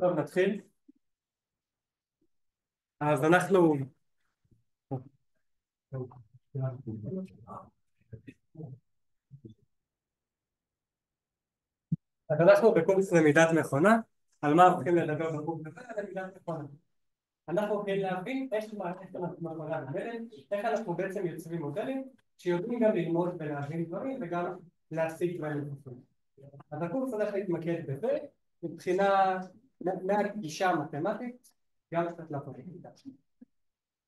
טוב, נתחיל. אז אנחנו בקורס למידת מכונה. על מה הולכים לדבר בקורס הזה? על למידת מכונה. אנחנו הולכים להבין איך מערכת המכונה עובדת, איך אנחנו בעצם יוצרים מודלים שיודעים גם ללמוד ולהבין דברים וגם להשיג דברים נוספים. אז הקורס הולך להתמקד בזה מבחינה מהגישה המתמטית גם קצת לפרקטיקה.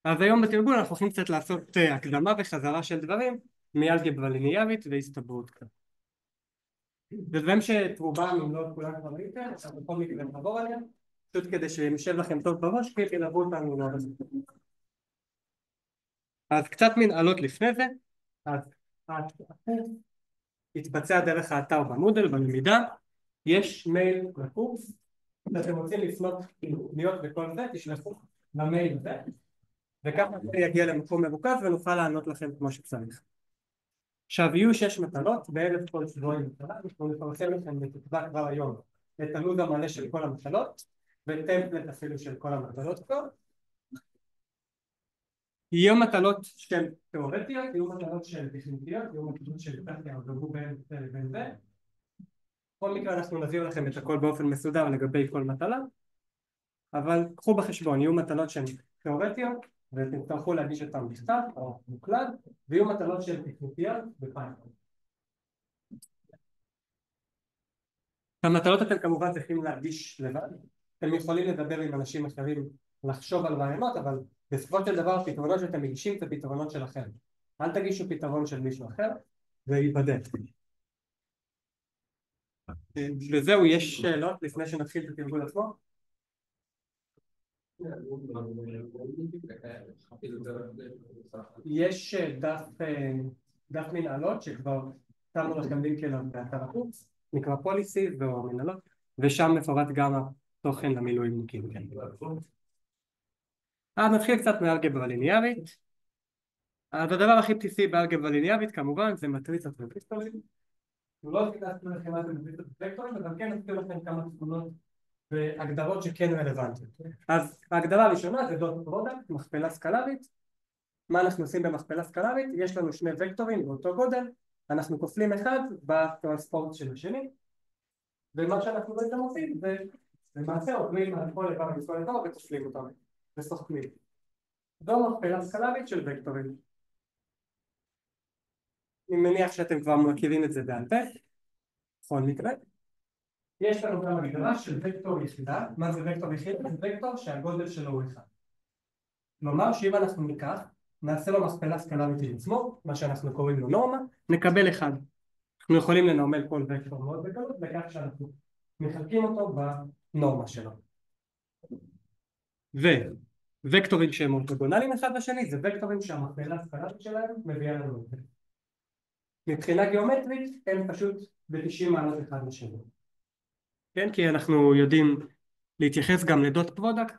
אז היום בתרגול אנחנו הולכים קצת לעשות הקדמה וחזרה של דברים מאלגברה ליניארית והסתברות קצת. זה דברים שאת רובם אם לא את כולם כבר ראיתם, אבל בכל מקרה נעבור עליהם, פשוט כדי שיושב לכם טוב בראש, כי ילוו אותנו לא בזה. אז קצת מנהלות לפני זה, אז הקורס יתבצע דרך האתר במודל, בלמידה, יש מייל לקורס, אם אתם רוצים לפנות פניות וכל זה, תשלחו למייל הזה, וככה זה יגיע למקום מרוכז ונוכל לענות לכם כמו שצריך. עכשיו יהיו 6 מטלות, בערב כל שבועיים מטלה, אנחנו נפרסם לכם בתקווה כבר היום את הלו"ז המלא של כל המטלות, וטמפלט אפילו של כל המטלות כבר. יהיו מטלות שהן תיאורטיות, יהיו מטלות שהן טכניקיות, יהיו מטלות שהן יעזרו בין זה. בכל מקרה אנחנו נביא לכם את הכל באופן מסודר לגבי כל מטלה, אבל קחו בחשבון, יהיו מטלות שהן תיאורטיות, ואתם תצטרכו להגיש אותם בכתב או מוקלד, ויהיו מטלות שהן טכניקיות בפייתון. המטלות אתם כמובן צריכים להגיש לבד, אתם יכולים לדבר עם אנשים אחרים, לחשוב על רעיונות, אבל בסופו של דבר הפתרונות שאתם מגישים את הפתרונות שלכם. אל תגישו פתרון של מישהו אחר, וייבדק. וזהו, יש שאלות לפני שנתחיל את התרגול עצמו? יש דף מנהלות שכבר שמנו לכם לינק אליו באתר הקורס, נקרא פוליסי ומנהלות, ושם מפורט גם התוכן למילואימניקים. אז נתחיל קצת מאלגברה ליניארית. אז הדבר הכי בסיסי באלגברה ליניארית כמובן זה מטריצות ווקטורים. לא תכנסנו לכם מה זה מטריצות ווקטורים, אבל כן נזכיר לכם כמה תכונות והגדרות שכן רלוונטיות. אז ההגדרה הראשונה זה דוט פרודקט, מכפלה סקלרית. מה אנחנו עושים במכפלה סקלרית? יש לנו 2 וקטורים באותו גודל, אנחנו כופלים אחד בטרנספורט של השני, ומה שאנחנו בעצם עושים זה למעשה עוברים על כל איבר וכל איבר וכופלים אותם וסוכמים. זו מכפלה סקלרית של וקטורים. אני מניח שאתם כבר מכירים את זה בעל פה, בכל מקרה. יש לנו גם הגדרה של וקטור יחידה. מה זה וקטור יחידה? זה וקטור שהגודל שלו הוא 1. כלומר שאם אנחנו ניקח, נעשה לו מכפלה סקלרית עם עצמו, מה שאנחנו קוראים לו נורמה, נקבל 1. אנחנו יכולים לנורמל כל וקטור מאוד בקלות, בכך שאנחנו מחלקים אותו בנורמה שלו. וווקטורים שהם אורתוגונליים אחד לשני, זה וקטורים שהמכפלה הסקלרית שלהם מביאה לנו את זה. מבחינה גיאומטרית הם פשוט ב-90 מעלות אחד לשני. כן, כי אנחנו יודעים להתייחס גם לדוט פרודקט,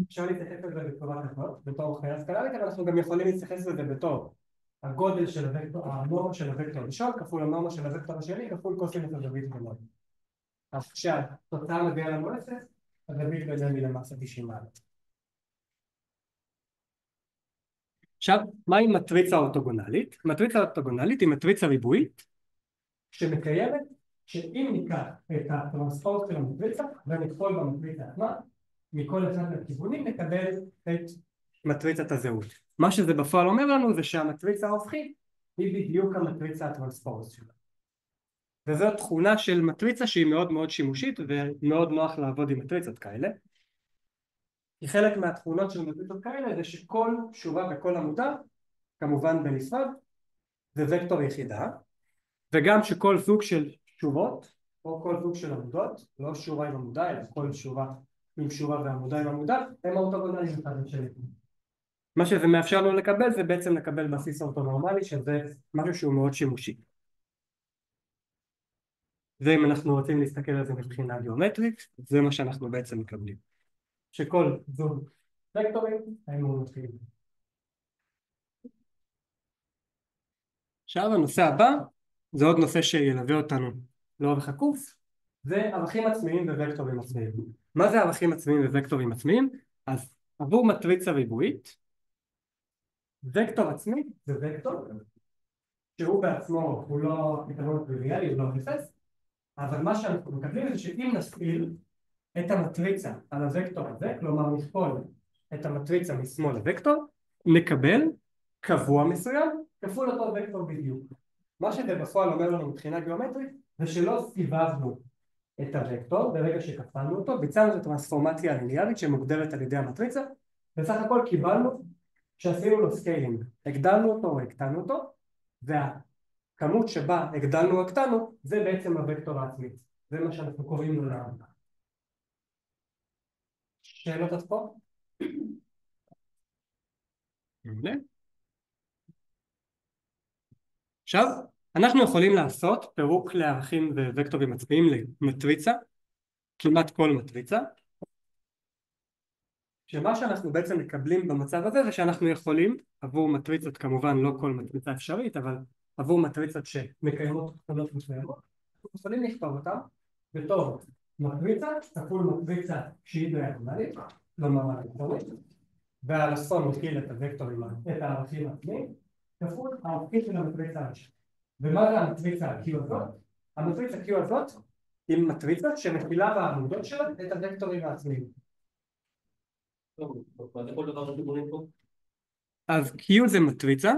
אפשר להתייחס לזה בצורה כזאת, בתור מכפלה סקלרית, אבל אנחנו גם יכולים להתייחס לזה בתור הגודל של הוקטור, הנורמה של הוקטור הראשון כפול הנורמה של הוקטור השני כפול קוסינוס הזווית במוד. אז כשהתוצאה מביאה לנו 0, הזווית ביניהם היא למעשה 90 מעלות. עכשיו, מהי מטריצה אורתוגונלית? מטריצה אורתוגונלית היא מטריצה ריבועית שמקיימת שאם ניקח את הטרנספורט של המטריצה ונכפול במטריצה עצמה, מכל אחד מהכיוונים נקבל את מטריצת הזהות. מה שזה בפועל אומר לנו זה שהמטריצה ההופכית היא בדיוק המטריצה הטרנספורט שלה. וזו תכונה של מטריצה שהיא מאוד מאוד שימושית ומאוד נוח לעבוד עם מטריצות כאלה. כי חלק מהתכונות של מטריצות כאלה זה שכל שורה בכל עמודה, כמובן בנפרד, זה וקטור יחידה, וגם שכל סוג של שורות, או כל סוג של עמודות, לא שורה עם עמודה, אלא כל שורה עם שורה ועמודה עם עמודה, הם אורתוגונליים אחד לשני. מה שזה מאפשר לנו לקבל זה בעצם לקבל בסיס אורתונורמלי, שזה משהו שהוא מאוד שימושי. ואם אנחנו רוצים להסתכל על זה מבחינה גיאומטרית, זה מה שאנחנו בעצם מקבלים. שכל זוג וקטורים היינו מתחילים. עכשיו הנושא הבא, זה עוד נושא שילווה אותנו לאורך הקורס, זה ערכים עצמיים ווקטורים עצמיים. מה זה ערכים עצמיים ווקטורים עצמיים? אז עבור מטריצה ריבועית, וקטור עצמי זה וקטור שהוא בעצמו הוא לא פתרון טריוויאלי, הוא לא אפס, אבל מה שאנחנו מקבלים זה שאם נפעיל את המטריצה על הוקטור הזה, כלומר נכפול את המטריצה משמאל לוקטור, נקבל קבוע מסוים כפול אותו וקטור בדיוק. מה שזה בפועל אומר לנו מבחינה גיאומטרית זה שלא סיבבנו את הוקטור ברגע שכפלנו אותו, ביצענו את הטרנספורמציה הליניארית שמוגדרת על ידי המטריצה, בסך הכל קיבלנו שעשינו לו סקיילינג, הגדלנו אותו או הקטנו אותו, והכמות שבה הגדלנו או הקטנו זה בעצם הוקטור העצמי, זה מה שאנחנו קוראים לו לעבודה. שאלות עד פה? עכשיו, אנחנו יכולים לעשות פירוק לערכים ווקטורים עצמיים למטריצה, כמעט כל מטריצה, שמה שאנחנו בעצם מקבלים במצב הזה זה שאנחנו יכולים, עבור מטריצות כמובן לא כל מטריצה אפשרית, אבל עבור מטריצות שמקיימות תכונות מסוימות, אנחנו יכולים לכתוב אותן בתור מטריצה כפול מטריצה שהיא דיאגונלית, כלומר אלקטרונית, והאלכסון מכיל את הוקטורים, את הערכים העצמיים, כפול הערכים של המטריצה הראשונה. ומה זה המטריצה ה-Q הזאת? המטריצה Q הזאת היא מטריצה שמכילה בעמודות שלה את הוקטורים העצמיים. אז Q זה מטריצה,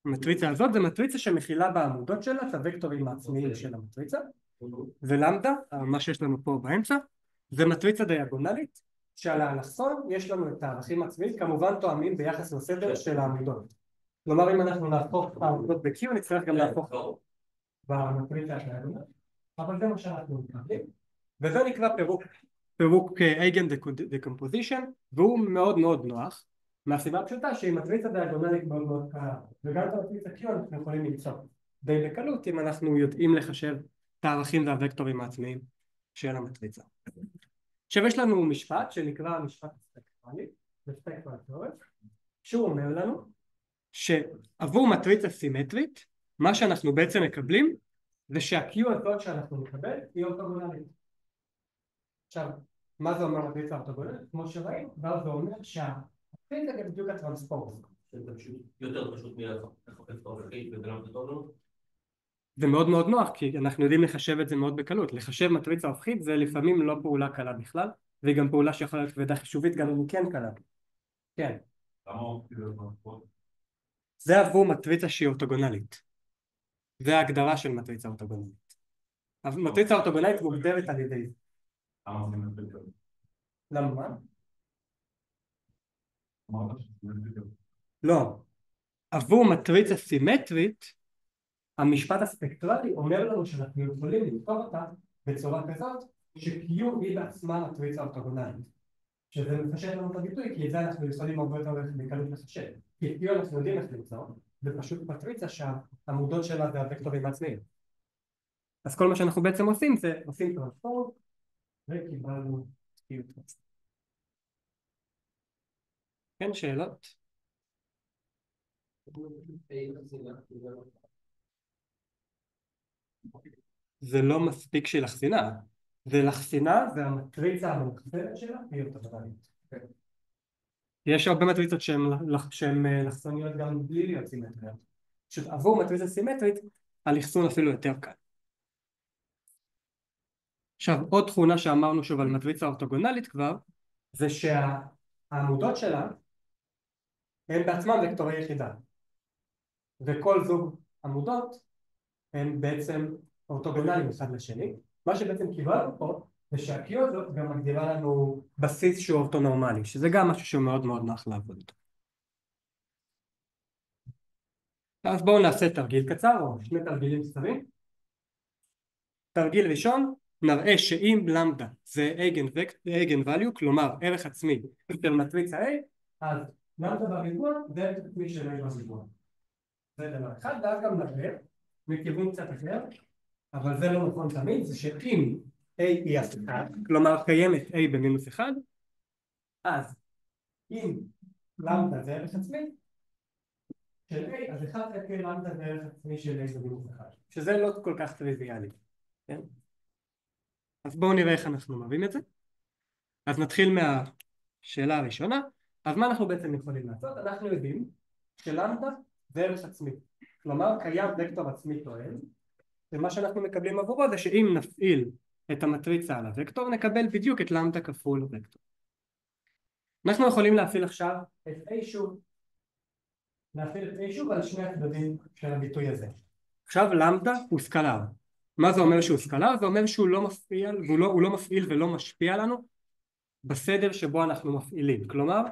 המטריצה הזאת זה מטריצה שמכילה בעמודות שלה את הוקטורים העצמיים של המטריצה, ולמדה, מה שיש לנו פה באמצע, זה מטריצה דיאגונלית שעל האלכסון יש לנו את הערכים העצמיים כמובן תואמים ביחס לסדר של העמודות. כלומר אם אנחנו נהפוך את העמודות ב-Q נצטרך גם להפוך במטריצה הדיאגונלית, אבל זה מה שאנחנו מקבלים, וזה נקרא פירוק אייגן דקומפוזישן, והוא מאוד מאוד נוח מהסיבה הפשוטה שהיא מטריצה דיאגונלית מאוד מאוד קלה, וגם את המטריצה Q אנחנו יכולים למצוא די בקלות אם אנחנו יודעים לחשב את הערכים והוקטורים העצמיים של המטריצה. עכשיו יש לנו משפט שנקרא משפט ספקטרלי, בספקטרל תיאוריה, שהוא אומר לנו שעבור מטריצה סימטרית מה שאנחנו בעצם מקבלים זה שה-Q הזאת שאנחנו נקבל היא אורתוגונלית. עכשיו, מה זה אומר מטריצה אורתוגונלית? כמו שראינו, זה אומר שהמטריצה זה בדיוק הטרנספורס. זה פשוט יותר פשוט מלחפש את האופקית ולמה זה טוב לנו? זה מאוד מאוד נוח כי אנחנו יודעים לחשב את זה מאוד בקלות. לחשב מטריצה הופכית זה לפעמים לא פעולה קלה בכלל, והיא גם פעולה שיכולה להיות כבדה חישובית גם אם היא כן קלה. כן. למה הופכית זה טרנספורס? זה עבור מטריצה שהיא אורתוגונלית. זה ההגדרה של מטריצה אורתוגונלית. מטריצה אורתוגונלית מוגדרת על ידי זה. למה זה מטריצה? למה מה? אמרת שזה מטריצה. לא. עבור מטריצה סימטרית המשפט הספקטרלי אומר לנו שאנחנו יכולים לכתוב אותה בצורה כזאת ש-Q היא בעצמה מטריצה אורתוגונלית, שזה מפשט לנו את הביטוי כי את זה אנחנו יכולים הרבה יותר בקלות לחשב, כי Q אנחנו יודעים איך למצוא, זה פשוט מטריצה שהעמודות שלה זה הוקטורים העצמיים. אז כל מה שאנחנו בעצם עושים זה עושים טרנספורם וקיבלנו Q טרנספורם. כן, שאלות? זה לא מספיק של לחסינה, זה לחסינה והמטריצה המלכסנת שלה היא אורתוגונלית. יש הרבה מטריצות שהן לחסוניות גם בלי להיות סימטריות. פשוט עבור מטריצה סימטרית הלחסון אפילו יותר קל. עכשיו עוד תכונה שאמרנו שוב על מטריצה אורתוגונלית כבר זה שהעמודות שלה הן בעצמן וקטורי יחידה, וכל זוג עמודות הן בעצם אורתוגונליים אחד לשני. מה שבעצם קיבלנו פה זה שה-Q הזאת גם מגדירה לנו בסיס שהוא אורתונורמלי, שזה גם משהו שהוא מאוד מאוד נוח לעבוד איתו. אז בואו נעשה תרגיל קצר או שני תרגילים קצרים. תרגיל ראשון, נראה שאם למדה זה אייגן value, כלומר ערך עצמי של מטריצה A, אז למדה בריבוע דלת עצמי של A בריבוע. זה דבר אחד, ואז גם נראה, מכיוון קצת אחר, אבל זה לא נכון תמיד, זה שאם A היא הפכה, כלומר קיימת A במינוס 1, אז אם למדה זה ערך עצמי של A, אז 1 חלקי למדה זה ערך עצמי של A במינוס 1, שזה לא כל כך טריוויאלי, כן? אז בואו נראה איך אנחנו מביאים את זה. אז נתחיל מהשאלה הראשונה. אז מה אנחנו בעצם יכולים לעשות? אנחנו יודעים שלמדה זה ערך עצמי, כלומר קיים וקטור עצמי תואם, ומה שאנחנו מקבלים עבורו זה שאם נפעיל את המטריצה על הוקטור נקבל בדיוק את למדה כפול וקטור. אנחנו יכולים להפעיל עכשיו את A שוב, להפעיל את A שוב על שני הצדדים של הביטוי הזה. עכשיו למדה הוא סקלר. מה זה אומר שהוא סקלר? זה אומר שהוא לא מפעיל, הוא לא מפעיל ולא משפיע לנו בסדר שבו אנחנו מפעילים. כלומר,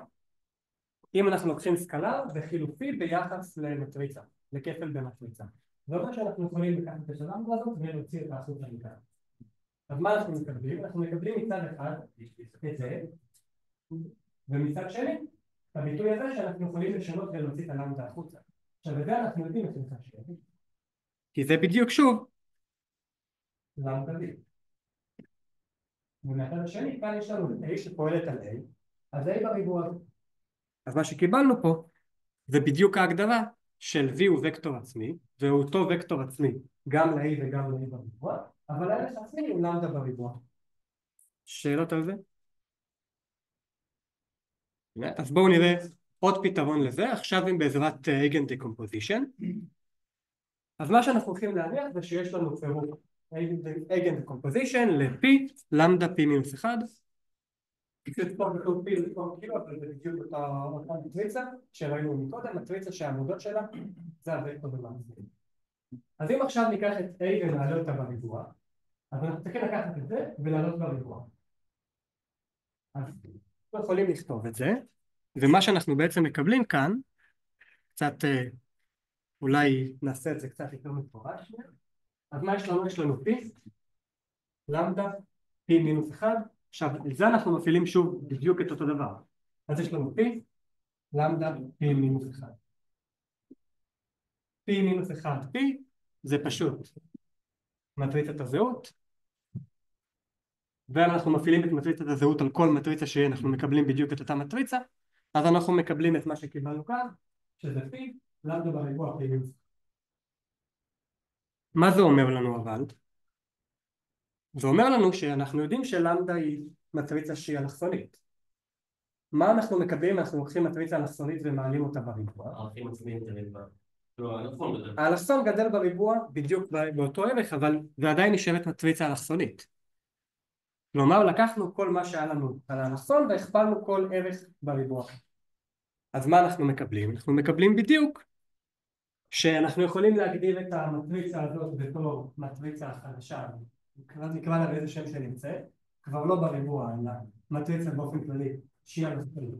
אם אנחנו לוקחים סקלר זה חילופי ביחס למטריצה, לכפל במטריצה. זה אומר שאנחנו יכולים לקחת את הלמדה הזאת ולהוציא את האחוז מכאן. אז מה אנחנו מקבלים? אנחנו מקבלים מצד אחד את זה, ומצד שני את הביטוי הזה שאנחנו יכולים לשנות ולהוציא את הלמדה החוצה. עכשיו בזה אנחנו יודעים את מצד שני, כי זה בדיוק שוב למדה B. ומהצד השני כאן יש לנו A שפועלת על A, אז A בריבוע. אז מה שקיבלנו פה זה בדיוק ההגדרה של V הוא וקטור עצמי, ואותו וקטור עצמי גם ל-A וגם ל-A בריבוע, אבל הערך עצמי הוא למדה בריבוע. שאלות על זה? אז בואו נראה עוד פתרון לזה, עכשיו עם בעזרת eigen decomposition. אז מה שאנחנו הולכים להניח זה שיש לנו פירוק eigen decomposition ל-P, למדה P מינוס 1, כאילו זה בדיוק אותה מטריצה שראינו מקודם, מטריצה שהעמודות שלה זה הוקטור במאזן. אז אם עכשיו ניקח את A ונעלה אותה בריבוע, אז אנחנו צריכים לקחת את זה ולעלות בריבוע. אז אנחנו יכולים לכתוב את זה, ומה שאנחנו בעצם מקבלים כאן, קצת אולי נעשה את זה קצת יותר מפורש. אז מה יש לנו? יש לנו P, למדה, P מינוס 1, עכשיו את זה אנחנו מפעילים שוב בדיוק את אותו דבר. אז יש לנו P, למדה, P מינוס 1. P מינוס 1, P זה פשוט מטריצת הזהות, ואנחנו מפעילים את מטריצת הזהות על כל מטריצה שאנחנו מקבלים בדיוק את אותה מטריצה, אז אנחנו מקבלים את מה שקיבלנו כאן, שזה P, למדה בריבוע P מינוס 1. מה זה אומר לנו אבל? זה אומר לנו שאנחנו יודעים שלמדה היא מטריצה שהיא אלכסונית. מה אנחנו מקבלים? אנחנו לוקחים מטריצה אלכסונית ומעלים אותה בריבוע. הערכים עצמיים גדלים בה. לא, האלכסון גדל. האלכסון גדל בריבוע בדיוק באותו ערך, אבל זה עדיין נשארת מטריצה אלכסונית. כלומר, לקחנו כל מה שהיה לנו על האלכסון והכפלנו כל ערך בריבוע. אז מה אנחנו מקבלים? אנחנו מקבלים בדיוק שאנחנו יכולים להגדיר את המטריצה הזאת בתור מטריצה חדשה, נקרא לה באיזה שם שנמצא, כבר לא בריבוע, אלא מטריצה באופן כללי שהיא אלכסונית.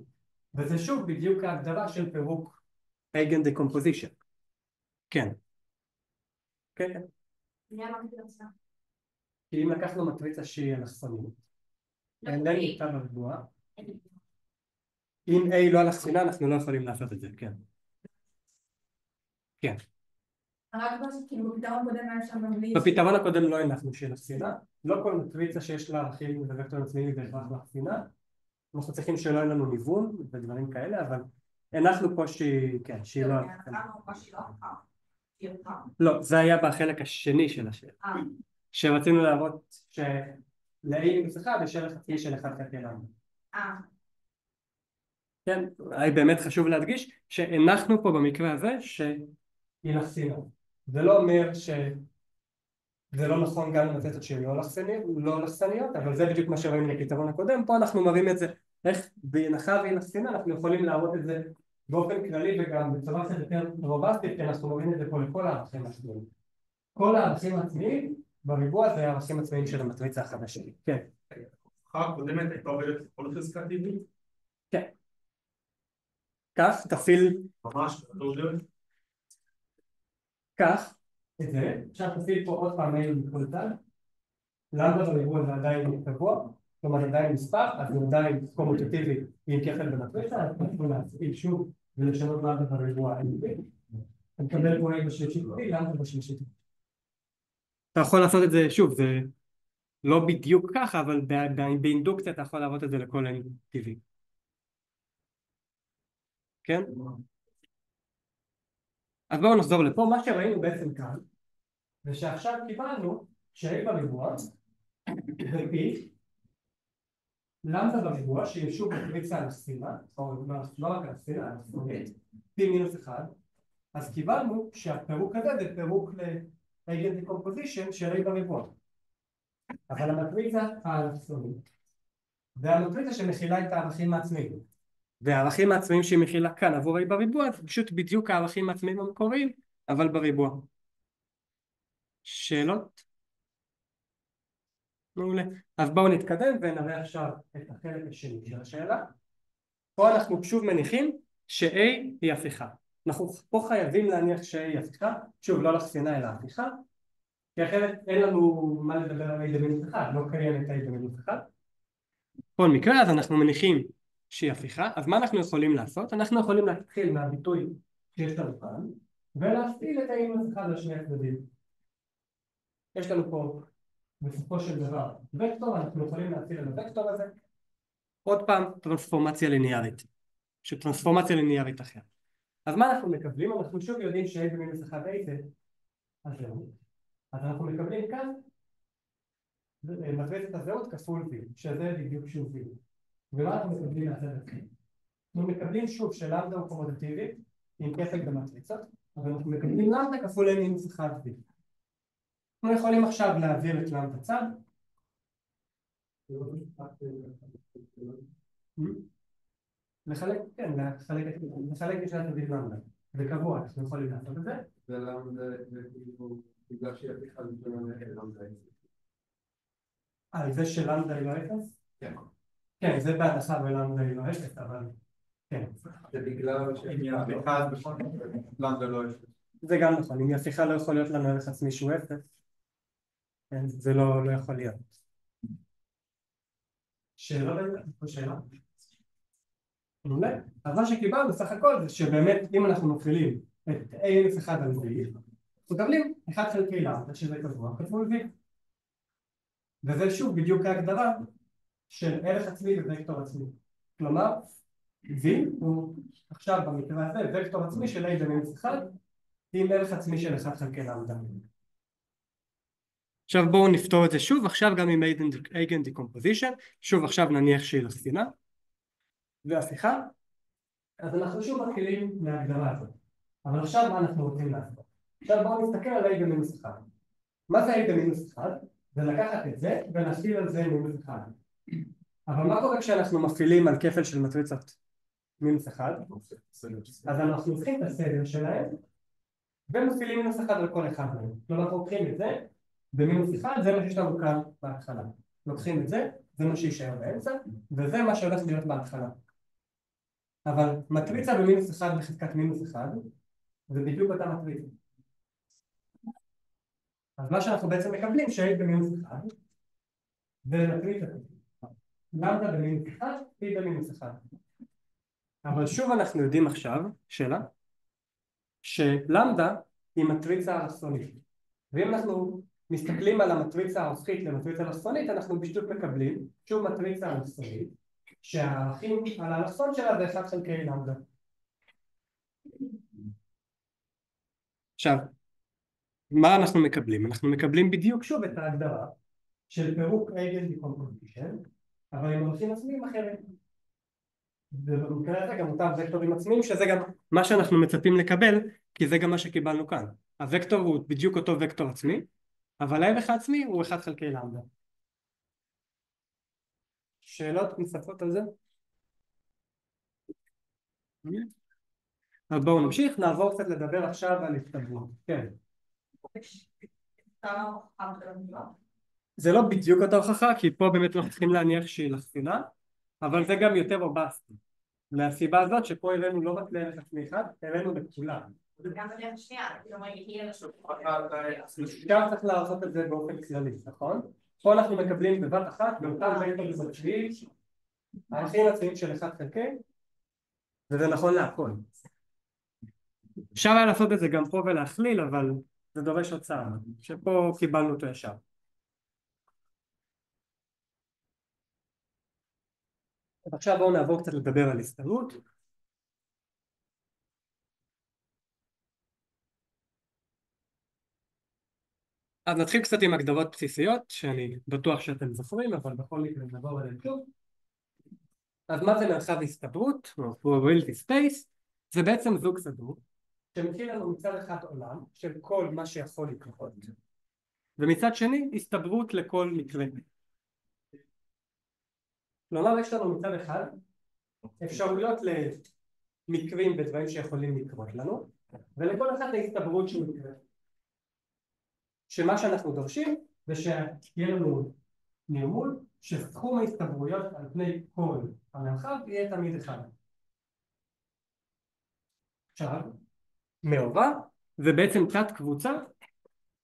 וזה שוב בדיוק ההגדרה של פירוק eigen decomposition. כן. כן. כי אם לקחנו מטריצה שהיא אלכסונית, אין לנו אותה בריבוע, אם A לא אלכסונה אנחנו לא יכולים לעשות את זה, כן. כן. בפתרון הקודם לא הנחנו שהיא אלכסונה, לא כל מטריצה שיש לה ערכים ווקטורים עצמיים היא בהכרח אלכסונה, אנחנו צריכים שלא יהיה לנו ניוון ודברים כאלה, אבל הנחנו פה שהיא לא אלכסונה. לא, זה היה בחלק השני של השאלה, שרצינו להראות של-A מינוס 1 יש ערך עצמי של 1 חלקי למדה. כן, באמת חשוב להדגיש שהנחנו פה במקרה הזה שהיא אלכסונה. זה לא אומר שזה לא נכון גם למטריצות שהן לא אלכסוניות, אבל זה בדיוק מה שראינו בפתרון הקודם. פה אנחנו מראים את זה איך בהנחה והיא אלכסונה אנחנו יכולים להראות את זה באופן כללי וגם בצורה קצת יותר רובסטית, כי אנחנו מראים את זה פה לכל הערכים העצמיים. כל הערכים העצמיים בריבוע זה הערכים עצמיים של המטריצה החדשה. כן. ההוכחה הקודמת הייתה עובדת לכל חזקה טבעית? כן. כך תפעיל ממש, אתה יודע? כך את זה, עכשיו תפעיל פה עוד פעם A מכל צד, למדה בריבוע זה עדיין קבוע, כלומר עדיין מספר, אז הוא עדיין קומוטטיבי עם כפל במטריצה, אז אנחנו להפעיל שוב ולשנות למדה בריבוע NP. אתה מקבל פה A בשלישית B, למדה בשלישית. אתה יכול לעשות את זה, שוב, זה לא בדיוק ככה, אבל באינדוקציה אתה יכול לעבוד את זה לכל N טבעי. כן? אז בואו נחזור לפה, מה שראינו בעצם כאן, זה שעכשיו קיבלנו ש-A בריבוע ו-P למדה בריבוע שהיא שוב מטריצה על הספינה, או לא רק על הספינה, על הספונית, P-1, אז קיבלנו שהפירוק הזה זה פירוק ל-Eigen Decomposition של A בריבוע. אבל המטריצה האלכסונית זה המטריצה שמכילה את הערכים העצמיים, והערכים העצמיים שהיא מכילה כאן עבור A בריבוע זה פשוט בדיוק הערכים העצמיים המקוריים אבל בריבוע. שאלות? מעולה. אז בואו נתקדם ונראה עכשיו את החלק השני של השאלה. פה אנחנו שוב מניחים ש-A היא הפיכה. אנחנו פה חייבים להניח ש-A היא הפיכה, שוב לא לספינה אלא הפיכה, כי אחרת אין לנו מה לדבר על A במינוס 1, לא קיימת A במינוס 1. בכל מקרה אז אנחנו מניחים שהיא הפיכה, אז מה אנחנו יכולים לעשות? אנחנו יכולים להתחיל מהביטוי שיש לנו כאן, ולהפעיל את A-1 על שני הצדדים. יש לנו פה בסופו של דבר וקטור, אנחנו יכולים להפעיל על הוקטור הזה עוד פעם טרנספורמציה ליניארית, שטרנספורמציה ליניארית אחרת. אז מה אנחנו מקבלים? אנחנו שוב יודעים ש-A במינוס 1 A זה, אז אנחנו מקבלים כאן מטריצת הזהות כפול V, שזה בדיוק שוב V. ומה אנחנו מקבלים מהצד הזה? אנחנו מקבלים שוב שלמדה הוא קומוטטיבי עם כפל במטריצות, אבל אנחנו מקבלים למדה כפול N מינוס 1 V. אנחנו יכולים עכשיו להעביר את למדה צד. לחלק, כן, לחלק את שני הצדדים למדה. זה קבוע, אנחנו יכולים לעשות את זה. ולמדה זה כאילו בגלל שהיא הפיכה למדה זה שלמדה היא לא 0? כן. כן, זה בהנחה ולמדה היא לא 0, אבל כן. זה בגלל שהיא הפיכה בכל למדה לא 0. זה גם נכון, אם היא הפיכה לא יכול להיות לנו ערך עצמי שהוא 0, זה לא יכול להיות. שאלה? מעולה. אז מה שקיבלנו בסך הכל זה שבאמת אם אנחנו מפעילים את A-1 על V, אנחנו מקבלים 1 חלקי למדה שזה קבוע כפול V. וזה שוב בדיוק ההגדרה של ערך עצמי ווקטור עצמי. כלומר, V הוא עכשיו במקרה הזה וקטור עצמי של A במינוס 1 עם ערך עצמי של 1 חלקי למדה. עכשיו בואו נפתור את זה שוב, עכשיו גם עם Eigen Decomposition, שוב עכשיו נניח שהיא לספינה, והפיכה, אז אנחנו שוב מתחילים מההגדרה הזאת. אבל עכשיו מה אנחנו רוצים לעשות? עכשיו בואו נסתכל על A במינוס 1. מה זה A במינוס 1? זה לקחת את זה ולהפעיל על זה מינוס 1. אבל מה קורה כשאנחנו מפעילים על כפל של מטריצות מינוס 1? אז אנחנו לוקחים את הסדר שלהם ומפעילים מינוס 1 על כל אחד מהם. כלומר אנחנו לוקחים את זה במינוס 1, זה מה שיש לנו כאן בהתחלה. לוקחים את זה, זה מה שישאר באמצע, וזה מה שהולך להיות בהתחלה. אבל מטריצה במינוס 1 בחזקת מינוס 1 זה בדיוק אותה מטריצה. אז מה שאנחנו בעצם מקבלים ש-A במינוס 1 ומטריצה למדה במינוס 1 היא במינוס 1. אבל שוב אנחנו יודעים עכשיו, שאלה, שלמדה היא מטריצה אלכסונית. ואם אנחנו מסתכלים על המטריצה ההופכית למטריצה אלכסונית, אנחנו בדיוק מקבלים שוב מטריצה אלכסונית, שהערכים על האלכסון שלה זה 1 חלקי למדה. עכשיו, מה אנחנו מקבלים? אנחנו מקבלים בדיוק שוב את ההגדרה של פירוק Eigen Decomposition, אבל עם ערכים עצמיים אחרים. ובמקרה הזה גם אותם וקטורים עצמיים, שזה גם מה שאנחנו מצפים לקבל, כי זה גם מה שקיבלנו כאן. הוקטור הוא בדיוק אותו וקטור עצמי, אבל הערך העצמי הוא 1 חלקי למדה. שאלות נוספות על זה? אז בואו נמשיך, נעבור קצת לדבר עכשיו על הסתברות. כן. זה לא בדיוק אותה הוכחה, כי פה באמת אנחנו צריכים להניח שהיא לספינה, אבל זה גם יותר רובסטי. מהסיבה הזאת שפה הבאנו לא רק לערך עצמי אחד, הבאנו לכולם. וגם בדרך השנייה, כאילו מה יהיה לשוק. גם צריך לעשות את זה באופן כללי, נכון? פה אנחנו מקבלים בבת אחת באותם וקטורים הצבעיים הערכים הצבעיים של 1 חלקי, וזה נכון להכל. אפשר היה לעשות את זה גם פה ולהכליל, אבל זה דורש הוצאה, שפה קיבלנו אותו ישר. עכשיו בואו נעבור קצת לדבר על הסתברות. אז נתחיל קצת עם הגדרות בסיסיות, שאני בטוח שאתם זוכרים, אבל בכל מקרה נעבור עליהם שוב. אז מה זה מרחב הסתברות, או probability space? זה בעצם זוג סדור, שמכיל לנו מצד אחד עולם של כל מה שיכול לקרות, ומצד שני הסתברות לכל מקרה. כלומר, יש לנו מצד אחד אפשרויות למקרים ודברים שיכולים לקרות לנו, ולכל אחד ההסתברות של מקרה. שמה שאנחנו דורשים זה שיהיה לנו נרמול שסכום ההסתברויות על פני כל המרחב יהיה תמיד אחד. עכשיו, מאורע זה בעצם תת קבוצה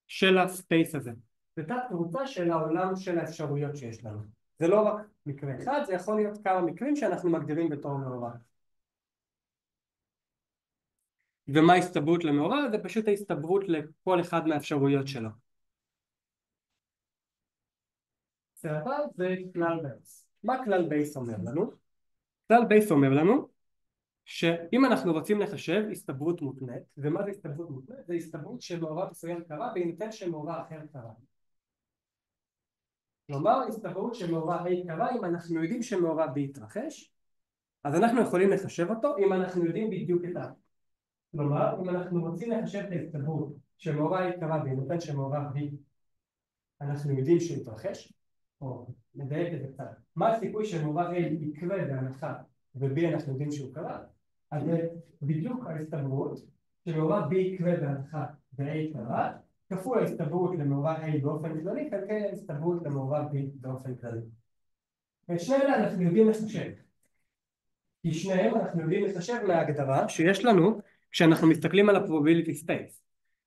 של הספייס הזה. זה תת קבוצה של העולם של האפשרויות שיש לנו. זה לא רק מקרה אחד, זה יכול להיות כמה מקרים שאנחנו מגדירים בתור מאורע. ומה ההסתברות למאורע? זה פשוט ההסתברות לכל אחד מהאפשרויות שלו. סבבה, זה כלל בייס. מה כלל בייס אומר לנו? כלל בייס אומר לנו שאם אנחנו רוצים לחשב הסתברות מותנית, ומה זה הסתברות מותנית? זה הסתברות שמאורע מסוים קרה בהינתן שמאורע אחר קרה. כלומר, הסתברות שמאורע A קרה אם אנחנו יודעים שמאורע B יתרחש, אז אנחנו יכולים לחשב אותו אם אנחנו יודעים בדיוק את ה... כלומר, אם אנחנו רוצים לחשב את ההסתברות שמאורע A קרה בהינתן שמאורע B אנחנו יודעים שהוא יתרחש, או נדייק את זה קצת. מה הסיכוי שמאורע A יקרה בהנחה וב אנחנו יודעים שהוא קרה? אז זה בדיוק ההסתברות שמאורע B יקרה בהנחה ו-A קרה, כפול ההסתברות למאורע A באופן כללי, חלקי ההסתברות למאורע B באופן כללי. את שני אלה אנחנו יודעים לחשב. כי שניהם אנחנו יודעים לחשב מההגדרה שיש לנו כשאנחנו מסתכלים על ה-probability space.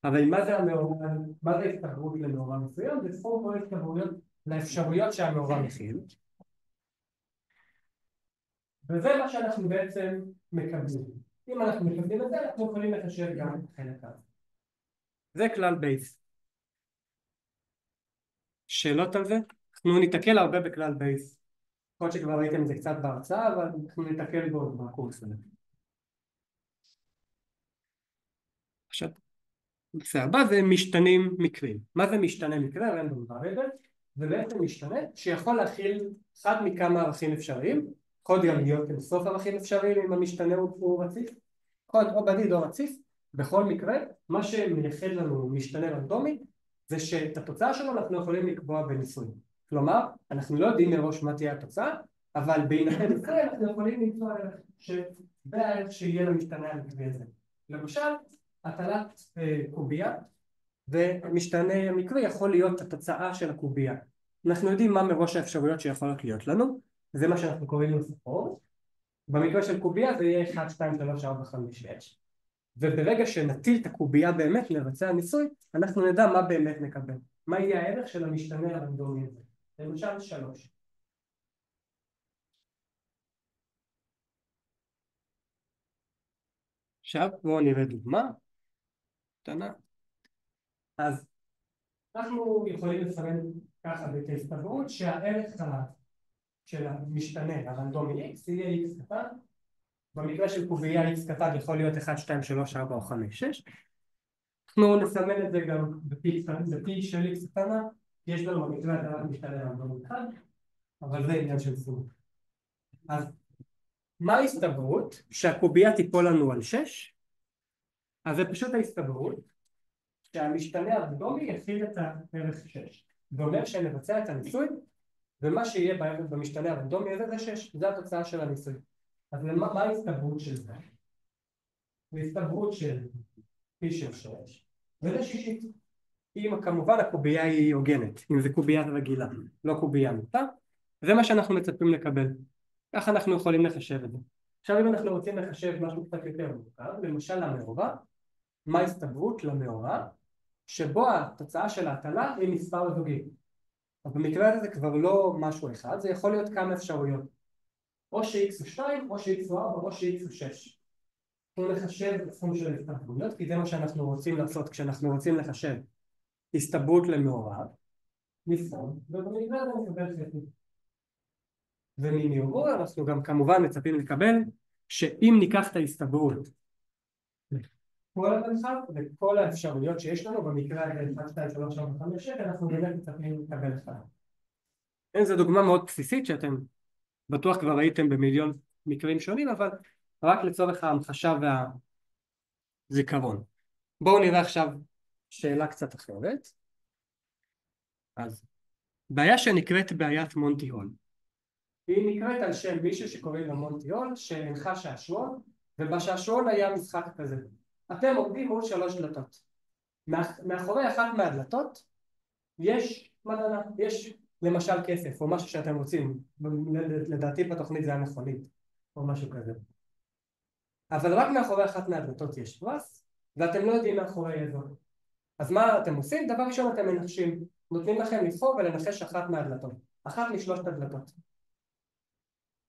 אבל מה זה המאורע, מה זה הסתברות למאורע מסוים? זה סכום כל הסתברויות לאפשרויות שהמאורע מכיל. וזה מה שאנחנו בעצם מקבלים. אם אנחנו מקבלים את זה, אנחנו יכולים לחשב גם חלק הזה. זה כלל בייס. שאלות על זה? אנחנו נתקל הרבה בכלל בייס. יכול להיות שכבר ראיתם את זה קצת בהרצאה, אבל אנחנו נתקל בו בקורס הזה. עכשיו, הבא זה משתנים מקרים. מה זה משתנה מקרה? רנדום וריאבל. זה בעצם משתנה שיכול להכיל אחד מכמה ערכים אפשריים, יכול גם להיות אינסוף ערכים אפשריים אם המשתנה הוא רציף, או בדיד או רציף. בכל מקרה, מה שמייחד לנו משתנה רנדומי זה שאת התוצאה שלו אנחנו יכולים לקבוע בניסוי. כלומר, אנחנו לא יודעים מראש מה תהיה התוצאה, אבל בהינתן זה אנחנו יכולים למצוא ערך שזה הערך שיהיה למשתנה המקרי הזה. למשל, הטלת קובייה, ומשתנה המקרי יכול להיות התוצאה של הקובייה. אנחנו יודעים מה מראש האפשרויות שיכולות להיות לנו, זה מה שאנחנו קוראים לו ספור. במקרה של קובייה זה יהיה 1, 2, 3, 4, 5, 6. וברגע שנטיל את הקובייה באמת לבצע ניסוי, אנחנו נדע מה באמת נקבל. מה יהיה הערך של המשתנה הרנדומי הזה. למשל 3. עכשיו בואו נראה דוגמה קטנה. אז אנחנו יכולים לסמן ככה בהסתברות שהערך של המשתנה הרנדומי x יהיה x קטן. במקרה של קובייה x קטן יכול להיות 1, 2, 3, 4 או 5, 6. אנחנו נסמן את זה גם ב-p של x קטנה. יש לנו במקרה הטלת משתנה רנדומי אחד, אבל זה עניין של סוג. אז מה ההסתברות שהקובייה תיפול לנו על 6? אז זה פשוט ההסתברות שהמשתנה הרנדומי יכיל את הערך 6. זה אומר שנבצע את הניסוי, ומה שיהיה במשתנה הרנדומי הזה זה 6. זה התוצאה של הניסוי. אז מה ההסתברות של זה? ההסתברות של פי של 6, וזה 60. אם כמובן הקובייה היא הוגנת, אם זה קובייה רגילה, לא קובייה מוטה, זה מה שאנחנו מצפים לקבל. ככה אנחנו יכולים לחשב את זה. עכשיו אם אנחנו רוצים לחשב משהו קצת יותר מורכב, למשל המאורע, מה ההסתברות למאורע שבו התוצאה של ההטלה היא מספר זוגי. אז במקרה הזה זה כבר לא משהו אחד, זה יכול להיות כמה אפשרויות. או ש-x הוא 2, או ש-x הוא 4, או ש-x הוא 6. אנחנו נחשב את הסכום של ההסתברויות, כי זה מה שאנחנו רוצים לעשות כשאנחנו רוצים לחשב הסתברות למעורב. נפעול, ובמקרה הזה נקבל חצי. וממעורב אנחנו גם כמובן מצפים לקבל שאם ניקח את ההסתברות כל המרחב וכל האפשרויות שיש לנו במקרה הזה 1, 2, 3, 4, 5, 6, אנחנו באמת מצפים לקבל אחד. זו דוגמה מאוד בסיסית שאתם בטוח כבר ראיתם במיליון מקרים שונים, אבל רק לצורך ההמחשה והזיכרון. בואו נראה עכשיו שאלה קצת אחרת. אז בעיה שנקראת בעיית מונטי הול. היא נקראת על שם מישהו שקוראים לו מונטי הול, שהנחה שעשועון, ובשעשועון היה משחק כזה. אתם עומדים מול 3 דלתות. מאחורי אחת מהדלתות יש מתנה, יש למשל כסף או משהו שאתם רוצים. לדעתי בתוכנית זה היה מכונית או משהו כזה. אבל רק מאחורי אחת מהדלתות יש פרס, ואתם לא יודעים מאחורי איזו. אז מה אתם עושים? דבר ראשון אתם מנחשים. נותנים לכם לבחור ולנחש אחת מהדלתות. אחת משלושת הדלתות.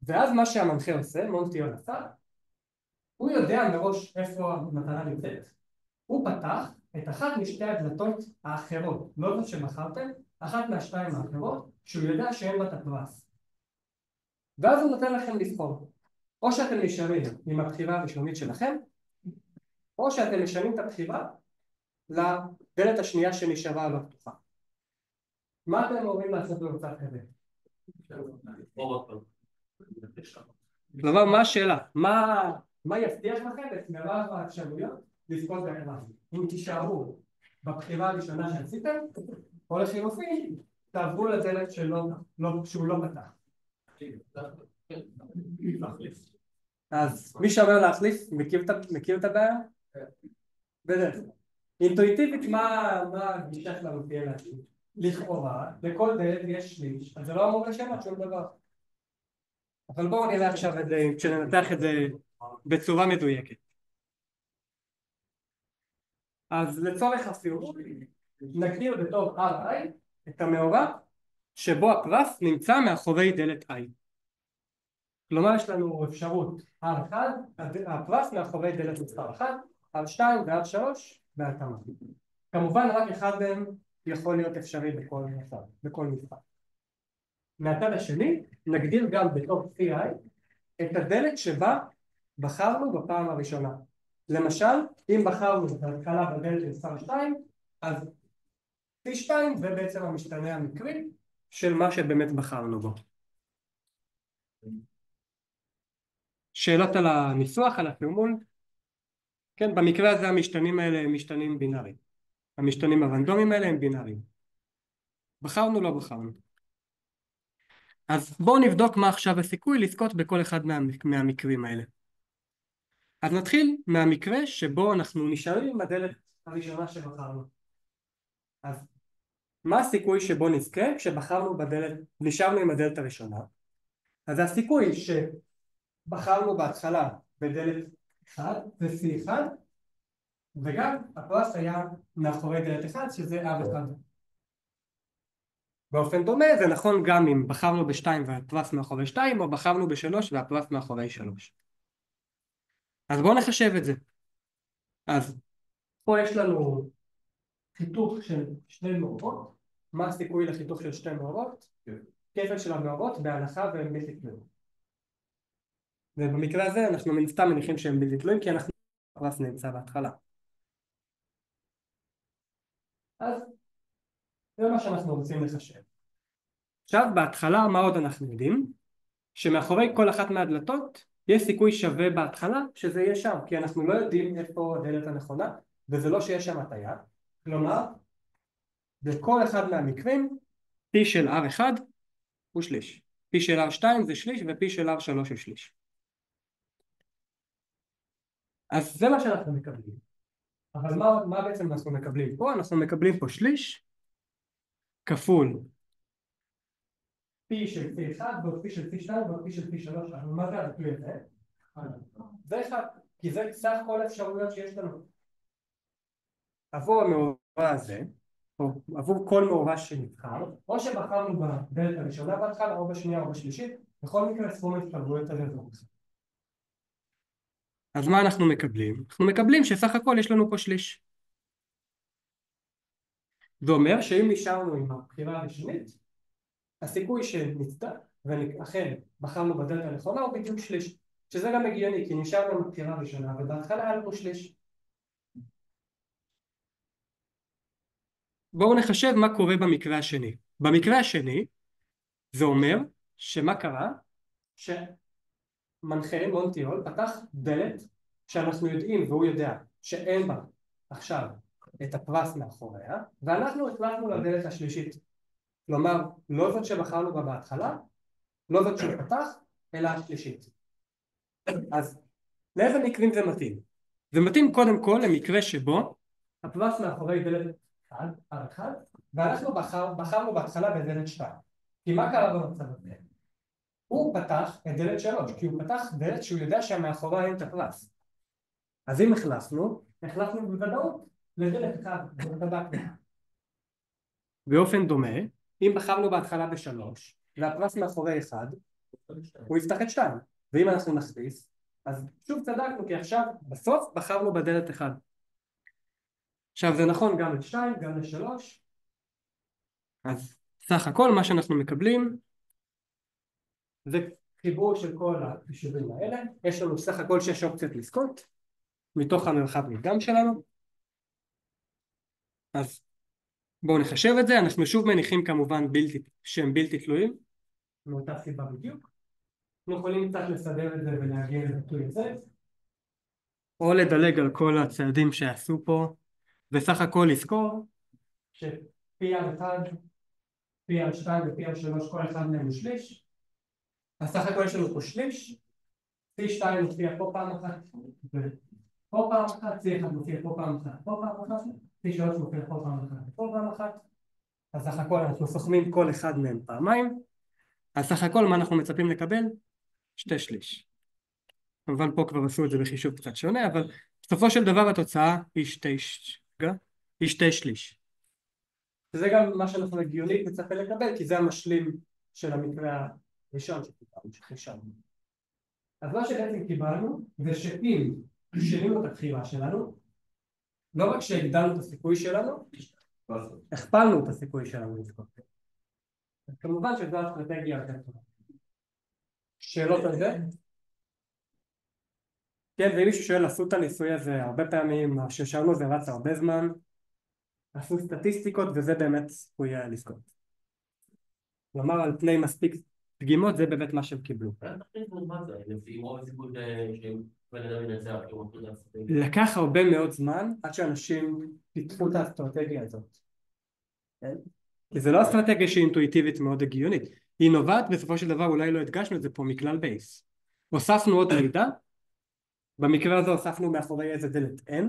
ואז מה שהמנחה עושה, מונטי הול עשה, הוא יודע מראש איפה המטרה נמצאת. הוא פתח את אחת משתי הדלתות האחרות, לא זאת שבחרתם, אחת מהשתיים האחרות, שהוא יודע שאין בה את הפרס. ואז הוא נותן לכם לבחור. או שאתם נשארים עם הבחירה הראשונית שלכם, או שאתם משנים את הבחירה לדלת השנייה שנשארה לא פתוחה. מה אתם אומרים לעשות במצב כזה? כלומר, מה השאלה? מה יבטיח לכם את מרב האפשרויות לזכות בהקרבה? אם תישארו בבחירה הראשונה שעשיתם, או לחילופין, תעברו לדלת שהוא לא פתח. אז מי שאומר להחליף, מכיר את הבעיה? בדרך. אינטואיטיבית, מה הגישה שלנו תהיה להחליף? לכאורה, לכל דלת יש שליש, אז זה לא אמור לשנות שום דבר. אבל בואו נראה עכשיו את זה, כשננתח את זה בצורה מדויקת. אז לצורך הסיור, נגדיר בתור Ri את המאורע שבו הפרס נמצא מאחורי דלת I. כלומר יש לנו אפשרות R1, הפרס מאחורי דלת מספר 1, R2 ו-R3 בהתאמה. כמובן רק אחד מהם יכול להיות אפשרי בכל מספר. מהצד השני נגדיר גם בתור CI את הדלת שבה בחרנו בפעם הראשונה. למשל, אם בחרנו בהתחלה בדלת מספר 2, אז C2 זה בעצם המשתנה המקרי של מה שבאמת בחרנו בו. שאלות על הניסוח, על הפרמול? כן, במקרה הזה המשתנים האלה הם משתנים בינאריים. המשתנים הרנדומיים האלה הם בינאריים. בחרנו, לא בחרנו. אז בואו נבדוק מה עכשיו הסיכוי לזכות בכל אחד מהמקרים האלה. אז נתחיל מהמקרה שבו אנחנו נשארים עם הדלת הראשונה שבחרנו. אז מה הסיכוי שבו נזכה כשבחרנו בדלת, נשארנו עם הדלת הראשונה? אז הסיכוי שבחרנו בהתחלה בדלת 1 ו-C1, וגם הפרס היה מאחורי דלת 1 שזה R1. באופן דומה זה נכון גם אם בחרנו ב2 והפרס מאחורי 2, או בחרנו ב3 והפרס מאחורי 3. אז בואו נחשב את זה. אז פה יש לנו חיתוך של שני מאורות. מה הסיכוי לחיתוך של שתי מאורות? כפל של המאורות בהנחה והם בלתי תלויים. ובמקרה הזה אנחנו מן הסתם מניחים שהם בלתי תלויים כי הפרס נמצא בהתחלה. אז זה מה שאנחנו רוצים לחשב. עכשיו בהתחלה מה עוד אנחנו יודעים? שמאחורי כל אחת מהדלתות יש סיכוי שווה בהתחלה שזה יהיה שם, כי אנחנו לא יודעים איפה הדלת הנכונה, וזה לא שיש שם הטיה. כלומר, בכל אחד מהמקרים, P של R1 הוא שליש. P של R2 זה שליש, ו-P של R3 הוא שליש. אז זה מה שאנחנו מקבלים. אבל מה בעצם אנחנו מקבלים פה? אנחנו מקבלים פה שליש כפול P של P1 ועוד P של P2 ועוד P של P3. אבל מה זה הכלי הזה? זה אחד, כי זה סך כל האפשרויות שיש לנו. עבור המאורע הזה, או עבור כל מאורע שנבחר, או שבחרנו בדלת הראשונה בהתחלה, או בשנייה או בשלישית, בכל מקרה סכום ההסתברויות הזה זה אחד. אז מה אנחנו מקבלים? אנחנו מקבלים שסך הכל יש לנו פה שליש. זה אומר שאם נשארנו עם הבחירה הראשונית, הסיכוי שנצדק, ואכן בחרנו בדלת הנכונה הוא בדיוק שליש, שזה גם הגיוני, כי נשארנו עם הבחירה הראשונה, ובהתחלה היה לנו שליש. בואו נחשב מה קורה במקרה השני. במקרה השני, זה אומר שמה קרה? שמנחה מונטיול פתח דלת שאנחנו יודעים והוא יודע שאין בה עכשיו את הפרס מאחוריה, ואנחנו החלטנו לדלת השלישית. כלומר, לא זאת שבחרנו בה בהתחלה, לא זאת שהוא פתח, אלא השלישית. אז לאיזה מקרים זה מתאים? זה מתאים קודם כל למקרה שבו הפרס מאחורי דלת R1, ואנחנו בחרנו בהתחלה בדלת 2. כי מה קרה במצב הזה? הוא פתח את דלת 3, כי הוא פתח דלת שהוא יודע שמאחורי אין את הפרס. אז אם החלפנו בוודאות לדלת 1, באופן דומה, אם בחרנו בהתחלה ב3, והפרס מאחורי 1, הוא יפתח את 2. ואם אנחנו נחליף, אז שוב צדקנו, כי עכשיו בסוף בחרנו בדלת 1. עכשיו זה נכון גם ל2, גם ל3. אז סך הכל מה שאנחנו מקבלים זה חיבור של כל החישובים האלה. יש לנו סך הכל 6 אופציות לזכות מתוך המרחב מדגם שלנו. אז בואו נחשב את זה. אנחנו שוב מניחים כמובן שהם בלתי תלויים, מאותה סיבה בדיוק. אנחנו יכולים קצת לסדר את זה ולהגיע לביטוי הזה, או לדלג על כל הצעדים שעשו פה, וסך הכל לזכור ש-PR1, PR2 ו-PR3 כל אחד מהם הוא שליש. אז סך הכל יש לנו פה שליש, C2 מופיע פה פעם אחת, ופה פעם אחת, C1 מופיע פה פעם אחת, פה פעם אחת, C3 מופיע פה פעם אחת, ופה פעם אחת. אז סך הכל אנחנו סוכמים כל אחד מהם פעמיים, אז סך הכל מה אנחנו מצפים לקבל? 2 שליש. כמובן פה כבר עשו את זה בחישוב קצת שונה, אבל בסופו של דבר התוצאה היא 2 שליש. וזה גם מה שאנחנו הגיונית מצפה לקבל, כי זה המשלים של המקרה הראשון שחישבנו. אז מה שבעצם קיבלנו, זה שאם שינינו את הבחירה שלנו, לא רק שהגדלנו את הסיכוי שלנו, הכפלנו את הסיכוי שלנו לזכות. אז כמובן שזו האסטרטגיה יותר טובה. שאלות על זה? כן, ואם מישהו שואל, עשו את הניסוי הזה הרבה פעמים, ששאלנו זה רץ הרבה זמן, עשו סטטיסטיקות וזה באמת סיכוי לזכות. כלומר, על פני מספיק פגימות זה באמת מה שהם קיבלו. לקח הרבה מאוד זמן עד שאנשים פיתחו את האסטרטגיה הזאת. כי זה לא אסטרטגיה שהיא אינטואיטיבית מאוד הגיונית. היא נובעת בסופו של דבר, אולי לא הדגשנו את זה פה מכלל בייס. הוספנו עוד מידע, במקרה הזה הוספנו מאחורי איזה דלת N,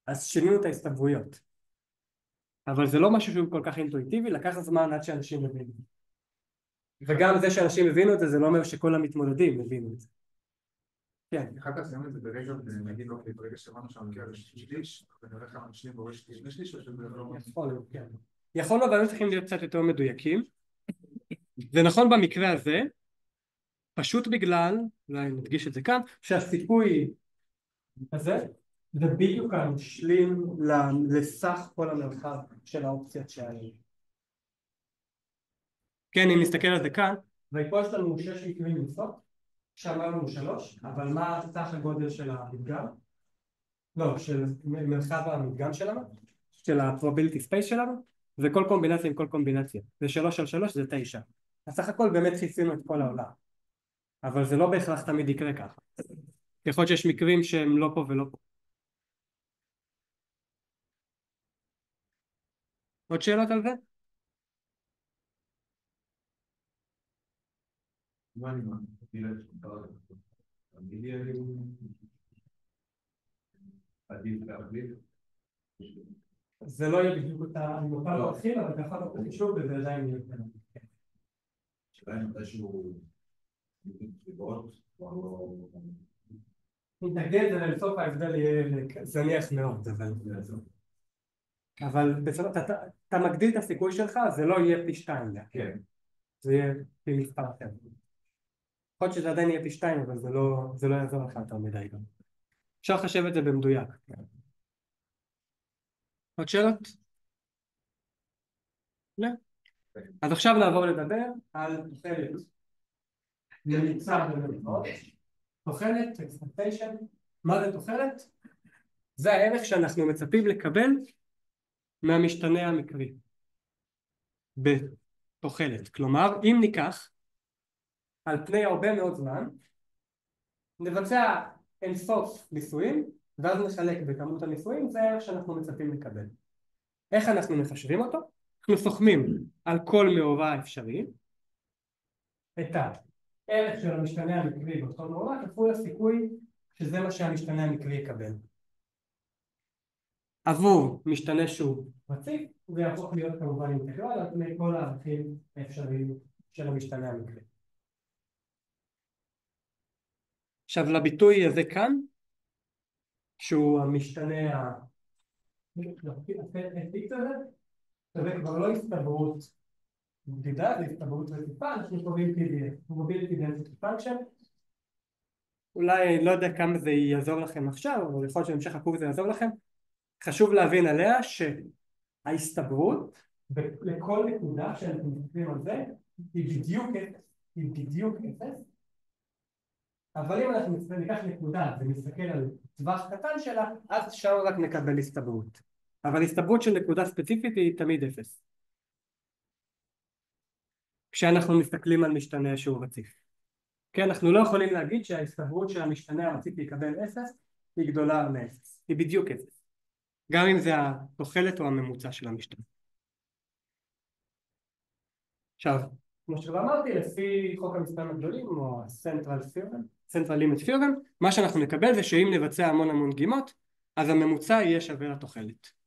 אז שינינו את ההסתברויות. אבל זה לא משהו שהוא כל כך אינטואיטיבי, לקח זמן עד שאנשים הבינו. וגם זה שאנשים הבינו את זה, זה לא אומר שכל המתמודדים הבינו את זה. כן. אחר כך שמים את זה ברגע, נגיד אוקיי, ברגע שמענו שהמקרה שליש, ונראה כמה אנשים בורא שני שליש, או שזה לא... יכול, כן. יכול להיות, אבל צריכים להיות קצת יותר מדויקים. זה נכון במקרה הזה, פשוט בגלל, אולי נדגיש את זה כאן, שהסיכוי הזה, זה בדיוק המשלים לסך כל המרחב של האופציות שהיו. כן, אם נסתכל על זה כאן, ופה יש לנו 6 מקרים לסוף, שאמרנו 3, אבל מה סך הגודל של המדגם? לא, של מרחב המדגם שלנו, של ה-probability space שלנו, זה כל קומבינציה עם כל קומבינציה. זה 3 על 3, זה 9. אז סך הכל באמת חיסינו את כל העולם. אבל זה לא בהכרח תמיד יקרה ככה. יכול להיות שיש מקרים שהם לא פה ולא פה. עוד שאלות על זה? זה לא יהיה בדיוק אותה, אני מוכן להתחיל, אבל ככה לא חשוב, וזה עדיין יהיה כאן. שאלה אם איזשהו סיבות, נתנגד, ולסוף ההבדל יהיה זניח מאוד, אבל... אבל בסדר, אתה מגדיל את הסיכוי שלך, זה לא יהיה פי 2, כן. זה יהיה פי מספר אחר. יכול להיות שזה עדיין יהיה פי 2, אבל זה לא יעזור לך יותר מדי גם. אפשר לחשב את זה במדויק. עוד שאלות? לא. אז עכשיו נעבור לדבר על תוחלת ממוצע במרכאות. תוחלת, expectation. מה זה תוחלת? זה הערך שאנחנו מצפים לקבל מהמשתנה המקרי בתוחלת. כלומר, אם ניקח על פני הרבה מאוד זמן, נבצע אינסוף ניסויים, ואז נחלק בכמות הניסויים, זה הערך שאנחנו מצפים לקבל. איך אנחנו מחשבים אותו? אנחנו סוכמים על כל מאורע אפשרי את הערך של המשתנה המקרי באותו מאורע כפול הסיכוי שזה מה שהמשתנה המקרי יקבל. עבור משתנה שהוא רציף, זה יהפוך להיות כמובן אינטגרל על פני כל הערכים האפשריים של המשתנה המקרי. עכשיו לביטוי הזה כאן, שהוא המשתנה זה כבר לא הסתברות בדידה, זה הסתברות רציפה, אנחנו קוראים PDF, Probability Density Function. אולי לא יודע כמה זה יעזור לכם עכשיו, אבל יכול להיות שבהמשך הקורס זה יעזור לכם. חשוב להבין עליה שההסתברות לכל נקודה שאנחנו מסתכלים על זה היא בדיוק אפס. אבל אם אנחנו ניקח נקודה ונסתכל על טווח קטן שלה, אז שם רק נקבל הסתברות. אבל הסתברות של נקודה ספציפית היא תמיד אפס. כשאנחנו מסתכלים על משתנה שהוא רציף. כן, אנחנו לא יכולים להגיד שההסתברות של המשתנה הרציף יקבל אפס היא גדולה מאפס. היא בדיוק אפס. גם אם זה התוחלת או הממוצע של המשתנה. עכשיו, כמו שכבר אמרתי, לפי חוק המספרים הגדולים או Central Limit Theorem, מה שאנחנו נקבל זה שאם נבצע המון דגימות, אז הממוצע יהיה שווה לתוחלת.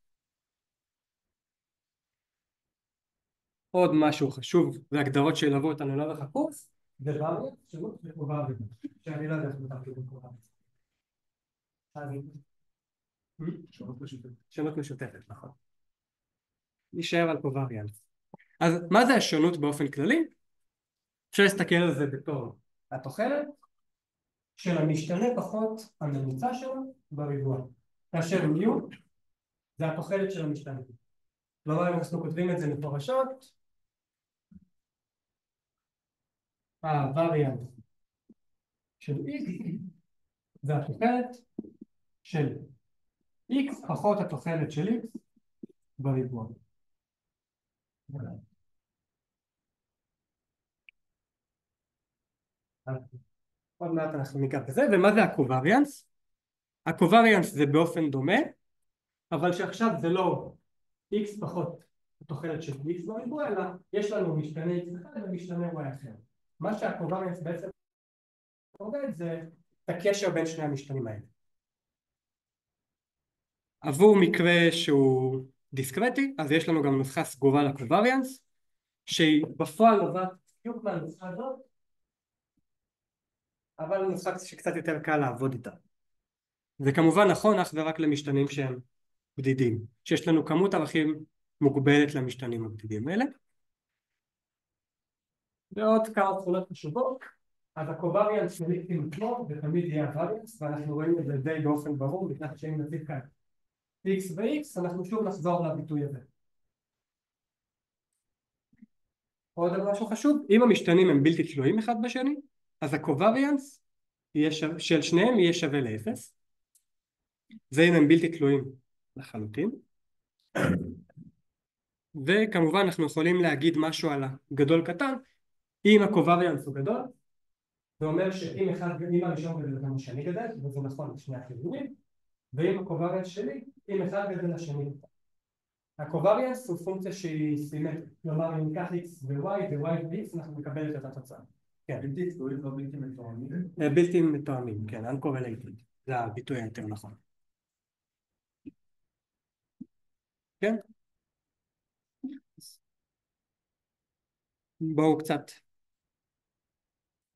עוד משהו חשוב, והגדרות שילוו אותנו לאורך הקורס, זה variance, שונות וקובריאנס, שאני לא יודע איך מותר כאילו קובריאנס. שונות משותפת, נכון. נשאר על קובריאנס. אז מה זה השונות באופן כללי? אפשר להסתכל על זה בתור התוחלת של המשתנה פחות הממוצע שלו בריבוע. כאשר מיו זה התוחלת של המשתנה. כלומר, אם אנחנו כותבים את זה מפורשות, הווריאנס של x זה התוחלת של x פחות התוחלת של x בריבוע. עוד מעט אנחנו ניגע בזה. ומה זה הקובריאנס? הקובריאנס זה באופן דומה, אבל שעכשיו זה לא x פחות התוחלת של x בריבוע, אלא יש לנו משתנה x אחד ומשתנה y אחר. מה שהקובריאנס בעצם עובד זה את הקשר בין שני המשתנים האלה. עבור מקרה שהוא דיסקרטי, אז יש לנו גם נוסחה סגורה לקובריאנס, שהיא בפועל נובעת בדיוק מהנוסחה הזאת, אבל נוסחה שקצת יותר קל לעבוד איתה. זה כמובן נכון אך ורק למשתנים שהם בדידים, שיש לנו כמות ערכים מוגבלת למשתנים הבדידים האלה. ועוד כמה תכונות חשובות, אז הקובריאנס של x עם עצמו, זה תמיד יהיה הווריאנס, ואנחנו רואים את זה די באופן ברור, בכך שאם נציב כאן x ו-x, אנחנו שוב נחזור לביטוי הזה. עוד משהו חשוב, אם המשתנים הם בלתי תלויים אחד בשני, אז הקובריאנס של שניהם יהיה שווה לאפס. זה אם הם בלתי תלויים לחלוטין. וכמובן אנחנו יכולים להגיד משהו על הגדול קטן, אם הקובריאנס הוא גדול, זה אומר שאם הראשון גדל גם השני גדל, וזה נכון לשני הכיוונים, ואם הקובריאנס שלי, אם אחד גדל השני. הקובריאנס הוא פונקציה שהיא סימטרית, כלומר אם ניקח x ו-y ו-y ו-x אנחנו נקבל את אותה תוצאה. כן. בלתי תלויים או בלתי מתואמים? בלתי מתואמים, כן, uncorrelated, זה הביטוי היותר נכון. כן? בואו קצת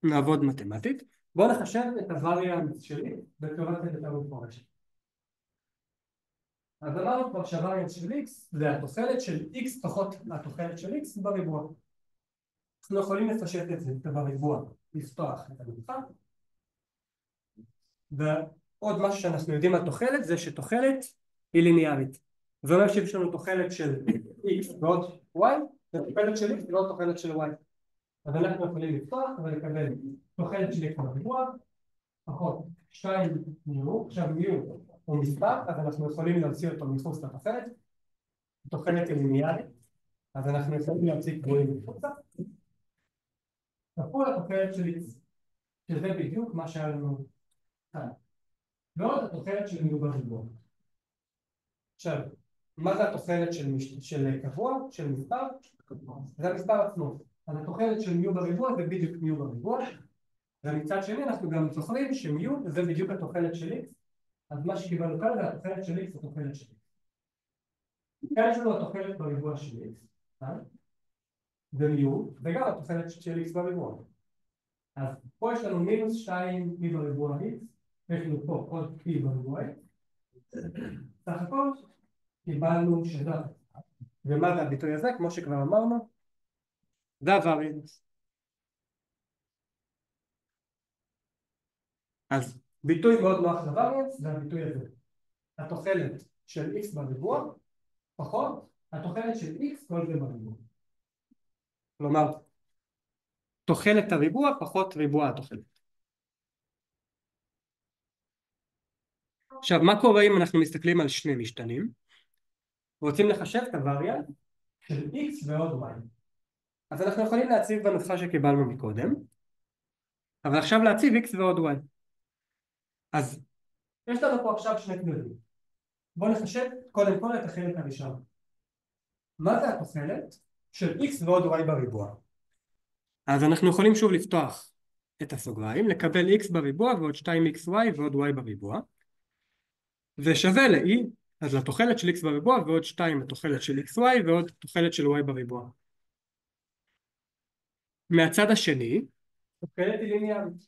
נעבוד מתמטית. בואו נחשב את הווריאנס שלי בצורה קצת יותר מפורשת. אז אמרנו כבר שהווריאנס של x זה התוחלת של x פחות התוחלת של x בריבוע. אנחנו יכולים לפשט את זה בריבוע, לפתוח את המנוחה. ועוד משהו שאנחנו יודעים על תוחלת זה שתוחלת היא ליניארית. זה אומר שיש לנו תוחלת של x ועוד y, ותוחלת של x ועוד תוחלת של y. אז אנחנו יכולים לפתוח ולקבל תוחלת של x בריבוע, פחות 2 מיו, עכשיו מיו הוא מספר, אז אנחנו יכולים להוציא אותו מחוץ לתוחלת. תוחלת היא ליניארית, אז אנחנו יכולים להוציא קבועים מחוצה. כפול התוחלת של x, שזה בדיוק מה שהיה לנו כאן. ועוד התוחלת של מיו בריבוע. עכשיו, מה זה התוחלת של קבוע, של מספר? זה המספר עצמו. אז התוחלת של מיו בריבוע זה בדיוק מיו בריבוע. ומצד שני אנחנו גם זוכרים שמיו זה בדיוק התוחלת של x. אז מה שקיבלנו כאן זה התוחלת של x התוחלת של x. כאן יש לנו התוחלת בריבוע של x. ומיו, וגם התוחלת של x בריבוע. אז פה יש לנו מינוס 2 מי בריבוע x. יש לנו פה עוד p בריבוע x. סך הכל קיבלנו שזה. ומה זה הביטוי הזה? כמו שכבר אמרנו, זה הווריאנס. אז ביטוי מאוד נוח לווריאנס זה הביטוי הזה. התוחלת של x בריבוע פחות התוחלת של x כל זה בריבוע. כלומר, תוחלת הריבוע פחות ריבוע התוחלת. עכשיו, מה קורה אם אנחנו מסתכלים על שני משתנים? רוצים לחשב את הווריאנס של x ועוד y. אז אנחנו יכולים להציב בנוסחה שקיבלנו מקודם, אבל עכשיו להציב x ועוד y. אז יש לנו פה עכשיו שני כללים. בואו נחשב קודם כל את החלק הראשון. מה זה התוחלת של x ועוד y בריבוע? אז אנחנו יכולים שוב לפתוח את הסוגריים, לקבל x בריבוע ועוד 2xy ועוד y בריבוע. ושווה ל-e, אז לתוחלת של x בריבוע ועוד 2 לתוחלת של xy ועוד תוחלת של y בריבוע. מהצד השני, תוחלת היא ליניארית.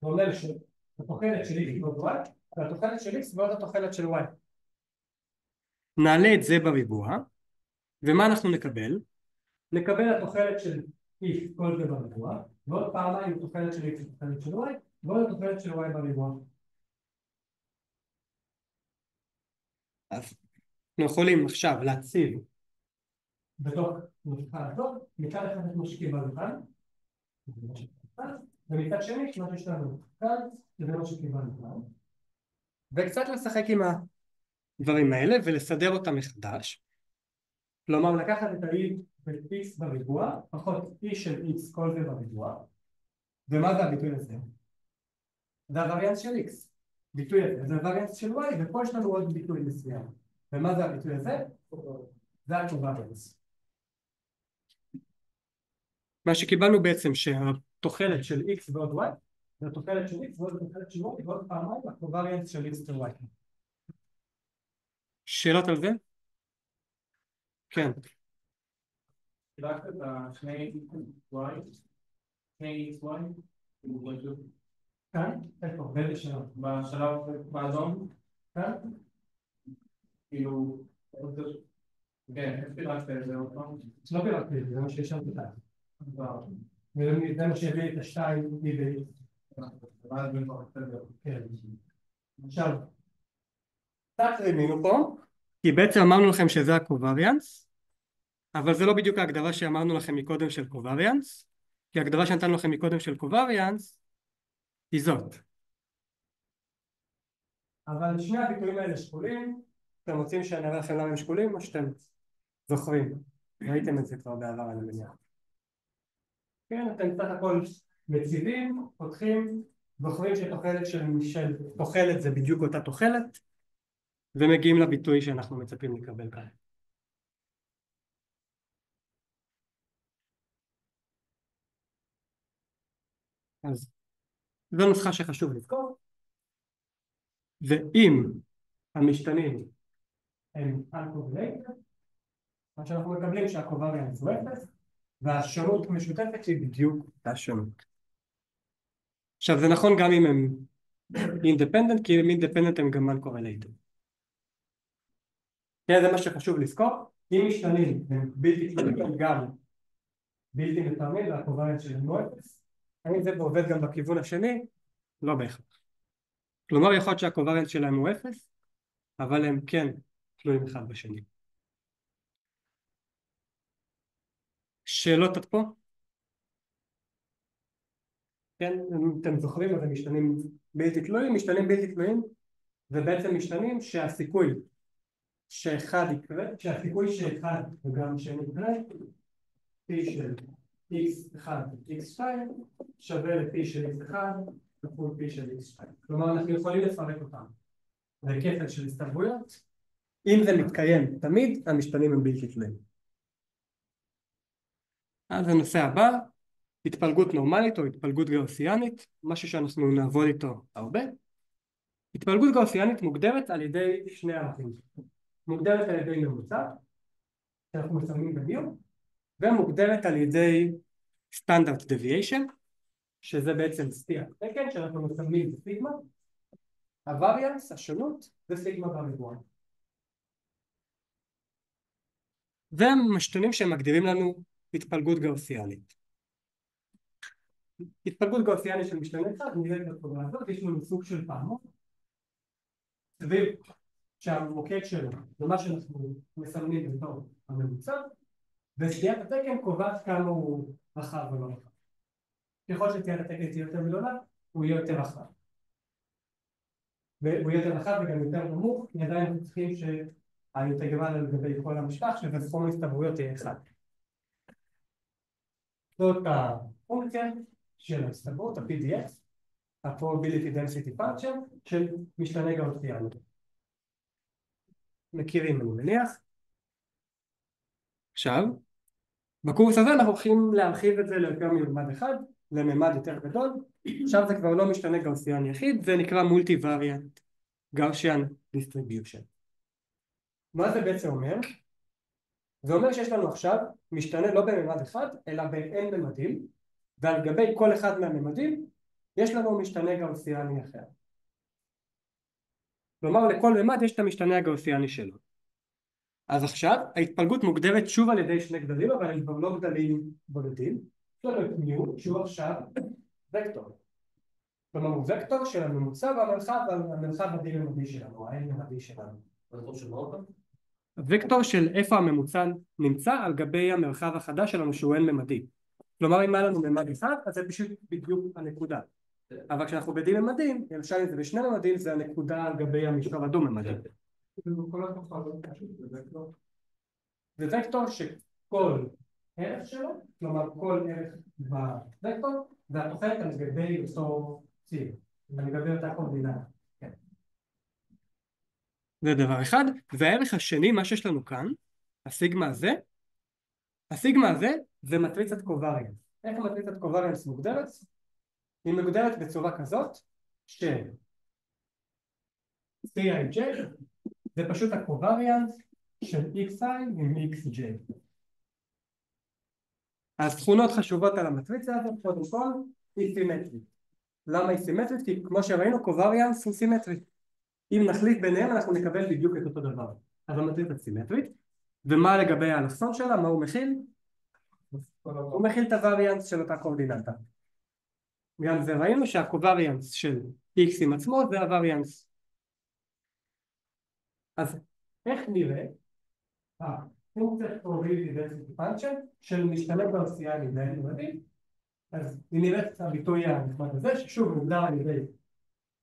זה אומר שהתוחלת של x ועוד y והתוחלת של x ועוד התוחלת של y. נעלה את זה בריבוע, ומה אנחנו נקבל? נקבל התוחלת של x כל זה בריבוע, ועוד פעמיים התוחלת של x התוחלת של y, ועוד התוחלת של y בריבוע. אז אנחנו יכולים עכשיו להציב בתוך נוסחה הזאת, מצד אחד את מה שקיבלנו כאן, ומצד שני מה שיש לנו כאן, זה מה שקיבלנו כאן, וקצת לשחק עם הדברים האלה ולסדר אותם מחדש. כלומר, לקחת את ה-e ב-x בריבוע, פחות e של x כל זה בריבוע, ומה זה הביטוי הזה? זה הווריאנס של x. ביטוי הזה, זה הווריאנס של y, ופה יש לנו עוד ביטוי מסוים. ומה זה הביטוי הזה? זה הקובריאנס. מה שקיבלנו בעצם שהתוחלת של x ועוד y, זה התוחלת של x ועוד התוחלת של y, ועוד פעמיים הקובריאנס של x ו-y. שאלות על זה? כן. חילקת את השני y, שני xy, כאן? איפה? באיזה שלב? בשלב באדום, כאן? כאילו, כן, איך חילקת את זה עוד פעם? לא פירקתי את זה, זה מה שיש שם כאן. וזה מה שהביא את השתיים מ-x. כן. עכשיו, קצת רימינו פה, כי בעצם אמרנו לכם שזה הקובריאנס, אבל זה לא בדיוק ההגדרה שאמרנו לכם מקודם של קובריאנס, כי ההגדרה שנתנו לכם מקודם של קובריאנס היא זאת. אבל שני הביטויים האלה שקולים, אתם רוצים שאני אראה לכם למה הם שקולים או שאתם זוכרים? ראיתם את זה כבר בעבר אני מניח. כן, אתם סך הכל מציבים, פותחים, זוכרים שתוחלת של תוחלת זה בדיוק אותה תוחלת, ומגיעים לביטוי שאנחנו מצפים לקבל כאן. אז זו נוסחה שחשוב לזכור, ואם המשתנים הם uncorrelated, מה שאנחנו מקבלים שהקובריאנס הוא 0, והשונות המשותפת היא בדיוק השונות. עכשיו זה נכון גם אם הם independent, כי אם independent הם גם uncorrelated. כן, זה מה שחשוב לזכור. אם משתנים הם בלתי תלויים גם בלתי מתאמים והקובריאנס שלהם הוא 0, האם זה עובד גם בכיוון השני? לא בהכרח. כלומר יכול להיות שהקובריאנס שלהם הוא 0, אבל הם כן תלויים אחד בשני. שאלות עד פה? כן, אתם זוכרים, אז הם משתנים בלתי תלויים. משתנים בלתי תלויים ובעצם משתנים שהסיכוי שאחד יקרה, שהסיכוי שאחד וגם שני יקרה, פי של x1 x2 שווה לפי של x1 כפול פי של x2. כלומר אנחנו יכולים לפרק אותם לכפל של הסתברויות. אם זה מתקיים תמיד, המשתנים הם בלתי תלויים. אז הנושא הבא, התפלגות נורמלית או התפלגות גאוסיאנית, משהו שאנחנו נעבוד איתו הרבה. התפלגות גאוסיאנית מוגדרת על ידי שני ערכים. מוגדרת על ידי ממוצע, שאנחנו מסמנים בדיוק, ומוגדרת על ידי סטנדרט דוויאשן, שזה בעצם סטיית תקן, שאנחנו מסמנים בסיגמה, הווריאנס, השונות, זה סיגמה בריבוע. והמשתנים שהם מגדירים לנו התפלגות גאוסיאנית. התפלגות גאוסיאנית של משתנה אחד, נראה בטבלה הזאת, יש לנו סוג של פעמון, סביב שהמוקד שלו, זה מה שאנחנו מסמנים בתור הממוצע, וסטיית התקן קובעת כמה הוא רחב ולא רחב. ככל שסטיית התקן תהיה יותר גדולה, הוא יהיה יותר רחב. והוא יהיה יותר רחב וגם יותר נמוך, כי עדיין אנחנו צריכים שהאינטגרל על גבי כל המשטח, שבסכום ההסתברויות תהיה 1. זאת הפונקציה של ההסתברות, ה-PDS, ה-Probability Density Function, של משתנה גאוסיאני. מכירים, אני מניח. עכשיו, בקורס הזה אנחנו הולכים להרחיב את זה ליותר מממד אחד, לממד יותר גדול. עכשיו זה כבר לא משתנה גאוסיאני יחיד, זה נקרא Multivariate Gaussian Distribution. מה זה בעצם אומר? זה אומר שיש לנו עכשיו משתנה לא בממד אחד, אלא ב-n ממדים, ועל גבי כל אחד מהממדים יש לנו משתנה גאוסיאני אחר. כלומר, לכל ממד יש את המשתנה הגאוסיאני שלו. אז עכשיו ההתפלגות מוגדרת שוב על ידי שני גדלים, אבל הם כבר לא גדלים בודדים. יש לנו את מיו, שהוא עכשיו וקטור. כלומר, הוא וקטור של הממוצע והמרחב הדו-ממדי שלנו, ה-n-ממדי שלנו. וקטור של מה אותם? וקטור של איפה הממוצע נמצא על גבי המרחב החדש שלנו שהוא n-ממדי. כלומר, אם היה לנו ממד אחד, אז זה פשוט בדיוק הנקודה. אבל כשאנחנו בדו-ממדים, למשל אם זה בשני ממדים, זה הנקודה על גבי המישור הדו-ממדי. זה וקטור שכל ערך שלו, כלומר כל ערך בוקטור, זה התוחלת על גבי אותו ציר, על גבי אותה קורדינטה. זה דבר אחד. והערך השני, מה שיש לנו כאן, הסיגמה הזה זה מטריצת קובריאנס. איך מטריצת קובריאנס מוגדרת? היא מוגדרת בצורה כזאת ש CIJ זה פשוט הקובריאנס של XI עם XJ. אז תכונות חשובות על המטריצה הזאת, קודם כל, היא סימטרית. למה היא סימטרית? כי כמו שראינו, קובריאנס הוא סימטרי. אם נחליט ביניהם אנחנו נקבל בדיוק את אותו דבר. אז המטריצה סימטרית. ומה לגבי האלכסון שלה? מה הוא מכיל? הוא מכיל את הווריאנס של אותה קורדינטה. גם זה ראינו שהקובריאנס של X עם עצמו זה הווריאנס. אז איך נראה הפונקציה Probability Density Function של משתנה גאוסיאני ל-n-ממדים? אז היא נראית הביטוי הנחמד הזה, ששוב מוגדר על ידי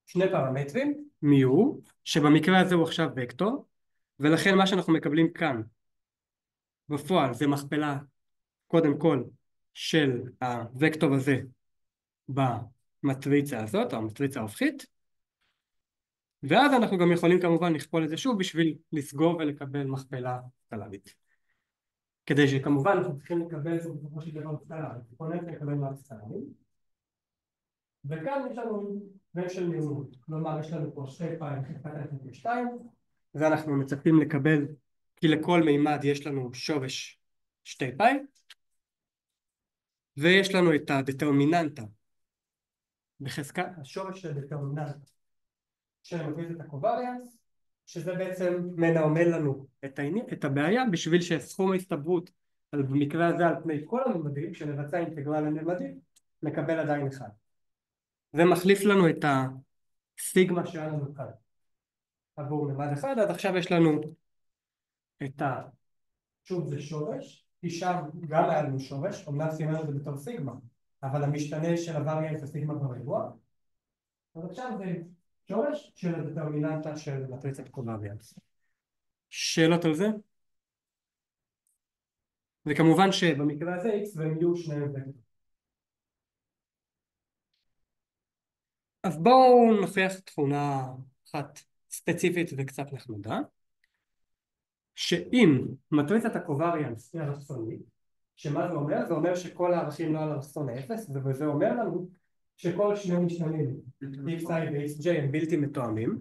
שני פרמטרים, מיו, שבמקרה הזה הוא עכשיו וקטור, ולכן מה שאנחנו מקבלים כאן בפועל זה מכפלה קודם כל של הוקטור הזה במטריצה הזאת, או המטריצה ההופכית, ואז אנחנו גם יכולים כמובן לכפול את זה שוב בשביל לסגור ולקבל מכפלה סקלרית. כדי שכמובן אנחנו צריכים לקבל את זה בסופו של דבר סקלרית, קונקט לקבל מעט סקלרית. וכאן יש לנו ון של נראות, כלומר יש לנו פה שתי פאי חלקת 0.2, ואנחנו מצפים לקבל, כי לכל מימד יש לנו שורש שתי פאי, ויש לנו את הדטרמיננטה בחזקת השורש של הדטרמיננטה שמביא את הקובריאנס, שזה בעצם מנרמל לנו את הבעיה, בשביל שסכום ההסתברות במקרה הזה על פני כל הממדים, כשנבצע אינטגרל לממדים, נקבל עדיין 1. זה מחליף לנו את הסיגמה שהיה לנו כאן עבור ממד אחד. עד עכשיו יש לנו את שוב זה שורש, כי שם גם היה לנו שורש, אומנם סימנו את זה בתור סיגמה, אבל המשתנה של הווריאנס זה סיגמה בריבוע. אז עכשיו זה שורש של הדטרמיננטה של מטריצת קובריאנס. שאלות על זה? וכמובן שבמקרה הזה x והם יהיו שני וקטורים. אז בואו נוכיח תכונה אחת ספציפית וקצת נחמדה, שאם מטריצת הקובריאנס היא אלכסונית, שמה זה אומר? זה אומר שכל הערכים לא על אלכסון 0, וזה אומר לנו שכל שני משתנים xi ו-xj הם בלתי מתואמים.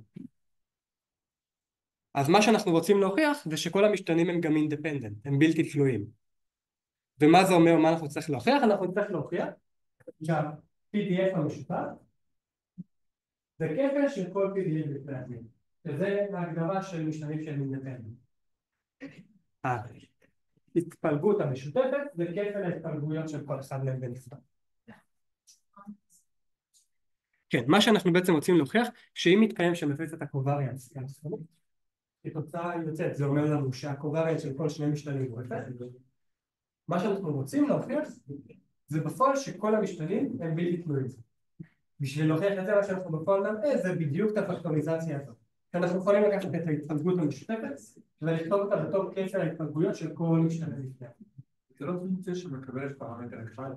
אז מה שאנחנו רוצים להוכיח זה שכל המשתנים הם גם אינדפנדנט, הם בלתי תלויים. ומה זה אומר? מה אנחנו צריך להוכיח? אנחנו צריך להוכיח שה-PDF המשותף זה כפל של כל PDF בפני עצמי, שזה ההגדרה של משתנים שהם אינדפנדנט. ההתפלגות המשותפת זה כפל ההתפלגויות של כל אחד מהם בנפרד. כן, מה שאנחנו בעצם רוצים להוכיח, שאם מתקיים שמטריצת הקובריאנס היא אלכסונית, כתוצאה יוצאת, זה אומר לנו שהקובריאנס של כל שני משתנים הוא 0. מה שאנחנו רוצים להוכיח זה בפועל שכל המשתנים הם בלתי תלויים. בשביל להוכיח את זה, מה שאנחנו בפועל נראה זה בדיוק את הפקטוריזציה הזאת. אנחנו יכולים לקחת את ההתפלגות המשותפת ולכתוב אותה בתור כפל ההתפלגויות של כל משתנה לפני. זה לא פונקציה שמקבלת פרמטר אחד.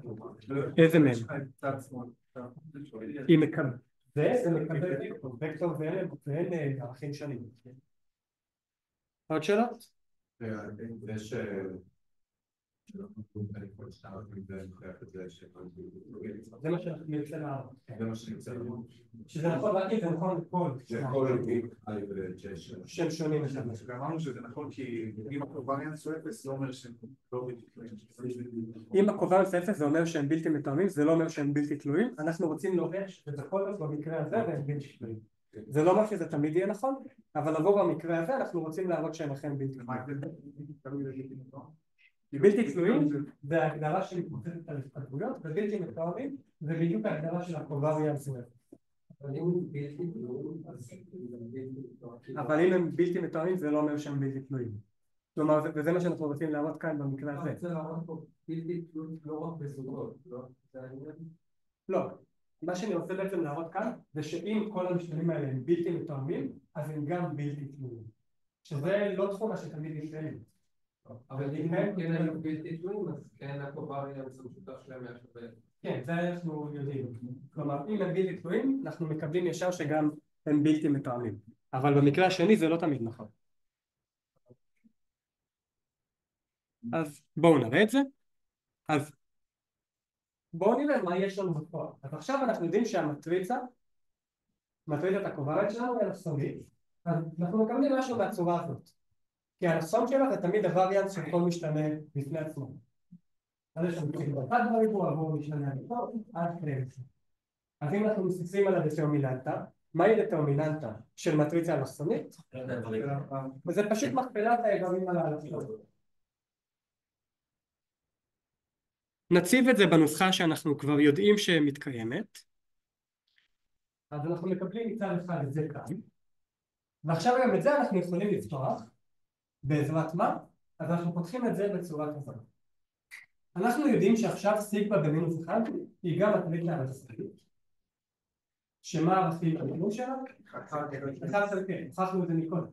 איזה מהם? היא מקבלת. זה מקבל וקטור ואין ערכים שונים. עוד שאלות? יש... זה מה שאנחנו נרצה להראות. זה מה שנרצה להראות. שזה נכון, רק אם זה נכון לכל. זה כל שם שונים. ואמרנו שזה נכון כי אם הקובריאנס הוא 0 זה אומר שהם לא בלתי תלויים. אם הקובריאנס 0 זה אומר שהם בלתי מתואמים, זה לא אומר שהם בלתי תלויים. אנחנו רוצים להוכיח שבכל זאת במקרה הזה והם בלתי תלויים. זה לא אומר שזה תמיד יהיה נכון, אבל עבור המקרה הזה אנחנו רוצים להראות שהם אכן בלתי תלויים. בלתי תלויים זה ההגדרה שמתמודדת על התפלגויות, ובלתי מתואמים זה בדיוק ההגדרה של הקובריאנס. אבל אם הם בלתי מתואמים זה לא אומר שהם בלתי תלויים. כלומר, וזה מה שאנחנו רוצים להראות כאן במקרה הזה. אני רוצה להראות פה בלתי תלויים לא רק בזוגות, לא? לא. מה שאני רוצה בעצם להראות כאן זה שאם כל המשתנים האלה הם בלתי מתואמים, אז הם גם בלתי תלויים. שזה לא תכונה שתמיד נשאלים. אבל אם הם כן היו בלתי תלויים, אז כן הקובריאנס המשותף שלהם היה שווה. כן, זה אנחנו יודעים. כלומר, אם הם בלתי תלויים, אנחנו מקבלים ישר שגם הם בלתי מתואמים. אבל במקרה השני זה לא תמיד נכון. אז בואו נראה את זה. אז בואו נראה מה יש לנו בפועל. אז עכשיו אנחנו יודעים שהמטריצת הקובריאנס שלנו היא אלכסונית, אז אנחנו מקבלים משהו מהצורה הזאת. כי האלכסון שלה זה תמיד הווריאנס של כל משתנה בפני עצמו. אז יש לנו סיגמה אחד בריבוע עבור משתנה הריבוע עד כדי. אז אם אנחנו מסתכלים על הדטרמיננטה, מהי דטרמיננטה של מטריצה אלכסונית? וזה פשוט מכפלת האיברים על האלכסון. נציב את זה בנוסחה שאנחנו כבר יודעים שמתקיימת. אז אנחנו מקבלים מצד אחד את זה כאן. ועכשיו גם את זה אנחנו יכולים לפתוח. בעזרת מה? אז אנחנו פותחים את זה בצורה כזאת. אנחנו יודעים שעכשיו סיגמה במינוס 1 היא גם מטריצה אלכסונית. שמה הערכים במינוס שלה? 1 חלקי, הוכחנו את זה מקודם.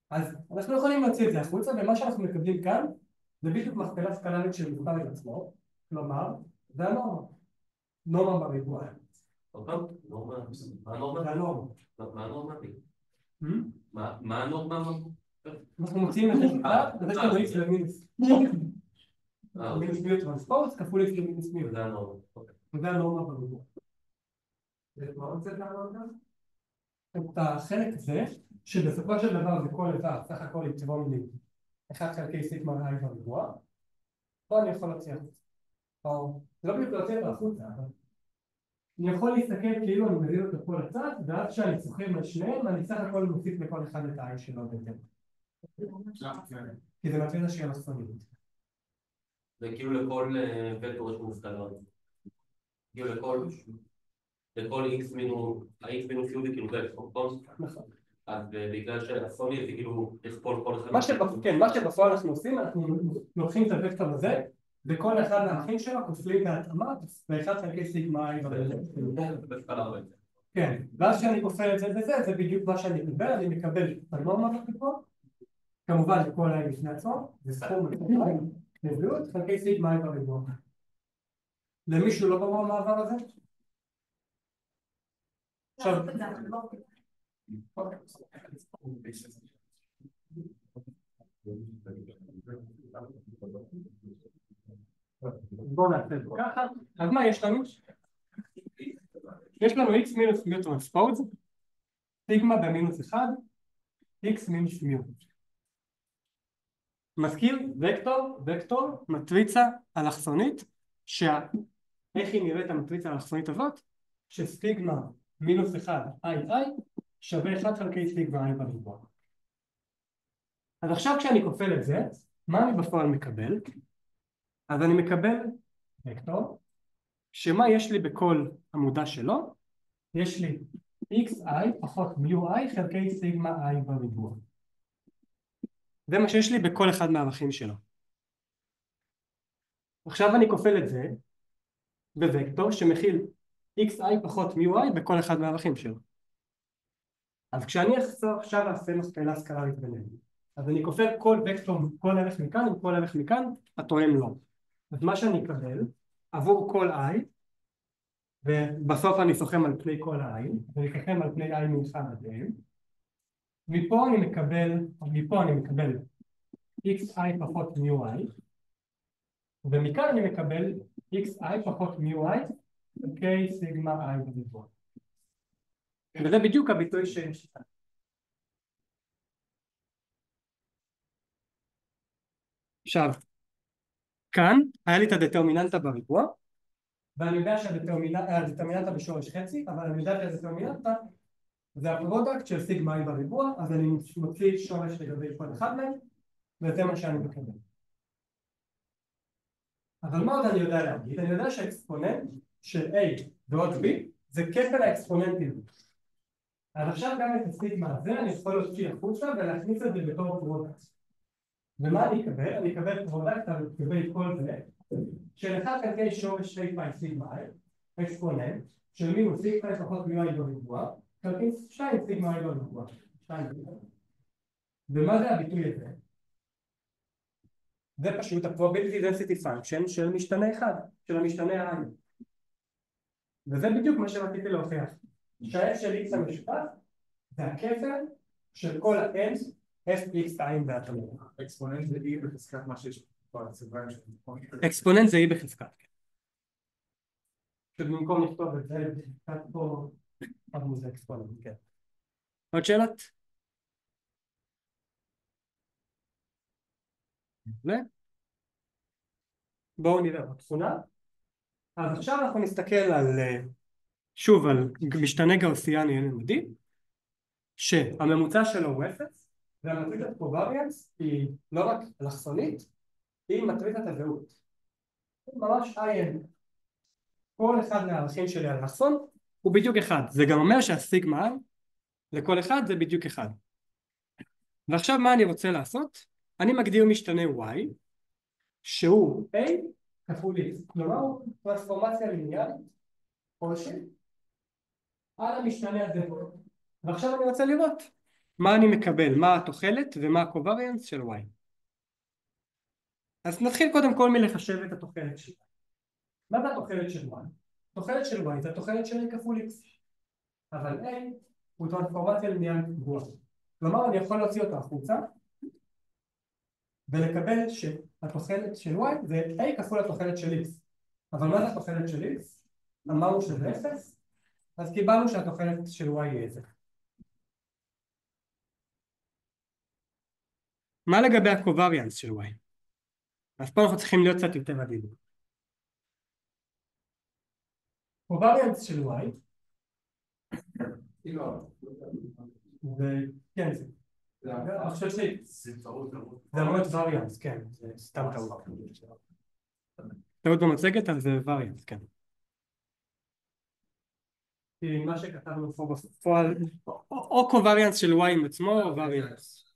אז אנחנו יכולים להוציא את זה החוצה, ומה שאנחנו מקבלים כאן זה בדיוק מכפלה סקלרית של מספר את עצמו, כלומר, זה הנורמה. נורמה בריבוע. נורמה? מה הנורמה? זה הנורמה. מה הנורמה? מה הנורמה? אנחנו מוצאים את זה ככה, אז יש לנו x למינוס. מינוס מיוט טרנספורס כפול x למינוס מיוט. זה הנורמה. זה הנורמה בריבוע. מה רוצה להראות כאן? את החלק הזה, שבסופו של דבר זה כל איבר, סך הכל יתרום לי 1 חלקי סיגמה i בריבוע, פה אני יכול להוציא את זה. או, זה לא בדיוק להוציא את זה החוצה, אבל אני יכול להסתכל כאילו אני מביא אותו כל הצד, ואז כשאני סוכם על שניהם, אני סך הכל מוסיף לכל אחד את העין שלו בהתאם. כי זה מטריצה שהיא אלכסונית. זה כאילו לכל וקטור יש מובטלות. כאילו לכל x מינוס, ה-x מינוס u זה כאילו וקטור, נכון? נכון. אז בגלל שאלכסוני זה כאילו לכפול כל אחד. מה שבפועל אנחנו עושים, אנחנו לוקחים את הוקטור הזה, וכל אחד מהאחים שלו כופלים בהתאמה, ואחד חלקי סיגמה i בריבוע. כן, ואז כשאני כופל את זה וזה, זה בדיוק מה שאני מקבל, אני מקבל את הנורמה פה, כמובן לכל ה לפני עצמו, זה סכום לבריאות, חלקי סיגמה i בריבוע. למישהו לא ברור המעבר הזה? עכשיו, בואו נעשה את זה ככה. אז מה יש לנו? יש לנו x מינוס מיו טרנספוז, סיגמה במינוס 1, x מינוס מיו. מזכיר וקטור, מטריצה אלכסונית, איך היא נראית המטריצה האלכסונית הזאת? שסיגמה מינוס 1 i שווה 1 חלקי סיגמה i בריבוע. אז עכשיו כשאני כופל את זה, מה אני בפועל מקבל? אז אני מקבל וקטור, שמה יש לי בכל עמודה שלו? יש לי xi פחות μi חלקי סיגמה i בריבוע. זה מה שיש לי בכל אחד מהערכים שלו. עכשיו אני כופל את זה בוקטור שמכיל xi פחות μi בכל אחד מהערכים שלו. אז כשאני עכשיו אעשה מכפלה סקלרית ביניהם, אז אני כופל כל וקטור, כל ערך מכאן עם כל ערך מכאן, התואם לא. אז מה שאני אקבל עבור כל i, ובסוף אני סוכם על פני כל i, ואני אסכם על פני i מאחד עד n, מפה אני מקבל xi פחות μi, ומכאן אני מקבל xi פחות μi חלקי סיגמה i בריבוע. וזה בדיוק הביטוי שיש כאן. עכשיו, כאן היה לי את הדטרמיננטה בריבוע, ואני יודע שהדטרמיננטה בשורש חצי, אבל אני יודע שהדטרמיננטה זה הפרודקט של סיגמה i בריבוע, אז אני מוציא שורש לגבי כל אחד מהם, וזה מה שאני מקבל. אבל מה עוד אני יודע להגיד? אני יודע שהאקספוננט של a ועוד b זה כפל האקספוננטים. אז עכשיו גם את הסיגמה הזה אני יכול להוציא החוצה ולהכניס את זה בתור פרודקט. ומה אני אקבל? אני אקבל פרודקט על גבי כל זה של 1 חלקי שורש 2 פאי סיגמה i, אקספוננט של מינוס סיגמה פחות μi בריבוע, חלקי 2 סיגמה i בריבוע. ומה זה הביטוי הזה? זה פשוט ה-probability density function של משתנה אחד, של המשתנה i. וזה בדיוק מה שרציתי להוכיח. שהf של x המשותף זה הכפל של כל ה-n fx2 בהתאמה. אקספוננט זה e בחזקת מה שיש בצבעים של נכון? אקספוננט זה e בחזקת. שבמקום לכתוב את זה בחזקת פה, אמרנו זה אקספוננט, כן. עוד שאלות? בואו נראה בתכונה. אז עכשיו אנחנו נסתכל שוב על משתנה גאוסיאני n-ממדי, שהממוצע שלו הוא 0, והמטריצת קובריאנס היא לא רק אלכסונית, היא מטריצת הזהות. ממש IN. כל אחד מהערכים שלי על אלכסון הוא בדיוק אחד. זה גם אומר שהסיגמה לכל אחד זה בדיוק אחד. ועכשיו מה אני רוצה לעשות? אני מגדיר משתנה y, שהוא a כפול x. כלומר הוא טרנספורמציה ליניארית כלשהי על המשתנה הזה. ועכשיו אני רוצה לראות מה אני מקבל, מה התוחלת ומה הקובריאנס של y. אז נתחיל קודם כל מלחשב את התוחלת שלי. מה זה התוחלת של y? התוחלת של y זה התוחלת של a כפול x. אבל a הוא טרנספורמציה ליניארית גבוהה. כלומר אני יכול להוציא אותה החוצה ולקבל שהתוחלת של y זה a כפול התוחלת של x. אבל מה זה התוחלת של x? אמרנו שזה 0, אז קיבלנו שהתוחלת של y היא 10. מה לגבי הקובריאנס של y? אז פה אנחנו צריכים להיות קצת יותר עדינים. קובריאנס של y, וכן זה. אני חושב זה אמור להיות וריאנס, כן, זה סתם טעות. טעות במצגת, אז זה וריאנס, כן. כי מה שכתבנו פה בפועל, או קובריאנס של y עם עצמו, או וריאנס.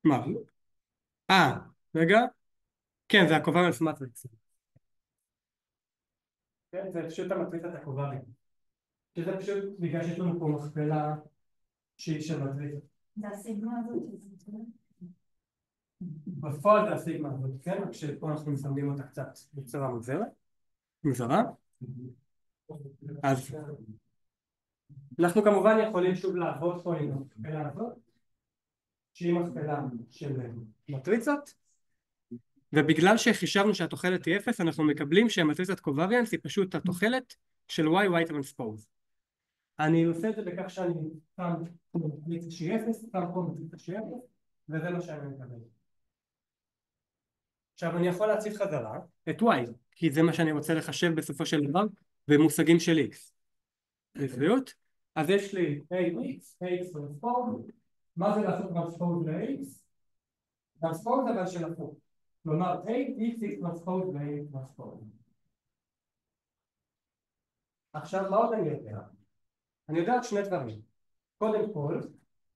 מה? רגע. כן, זה הקובריאנס מטריקס. כן, זה פשוט המטריצת הקובריאנס. שזה פשוט בגלל שיש לנו פה מכפלה שהיא של מטריצה. זה הסיגמה הזאת שזה... בפועל זה הסיגמה הזאת, כן? כשפה אנחנו מסמנים אותה קצת בצורה מוזרה. אז אנחנו כמובן יכולים שוב לעבוד פה עם המכפלה הזאת, שהיא מכפלה של מטריצות, ובגלל שחישבנו שהתוחלת היא 0, אנחנו מקבלים שהמטריצת קובריאנס היא פשוט התוחלת של y טרנספוז. אני עושה את זה בכך שאני שם מטריצה שהיא 0, שם פה מטריצה שהיא 0, וזה מה שאני מקבל. עכשיו אני יכול להציב חזרה את y, כי זה מה שאני רוצה לחשב בסופו של דבר במושגים של x. בסביבות? אז יש לי ax טרנספוז. מה זה לעשות טרנספוז ל-x? טרנספוז אבל של הפוך. כלומר, ax טרנספוז ל-a טרנספוז. עכשיו, מה עוד אני יודע? אני יודע עוד שני דברים. קודם כל,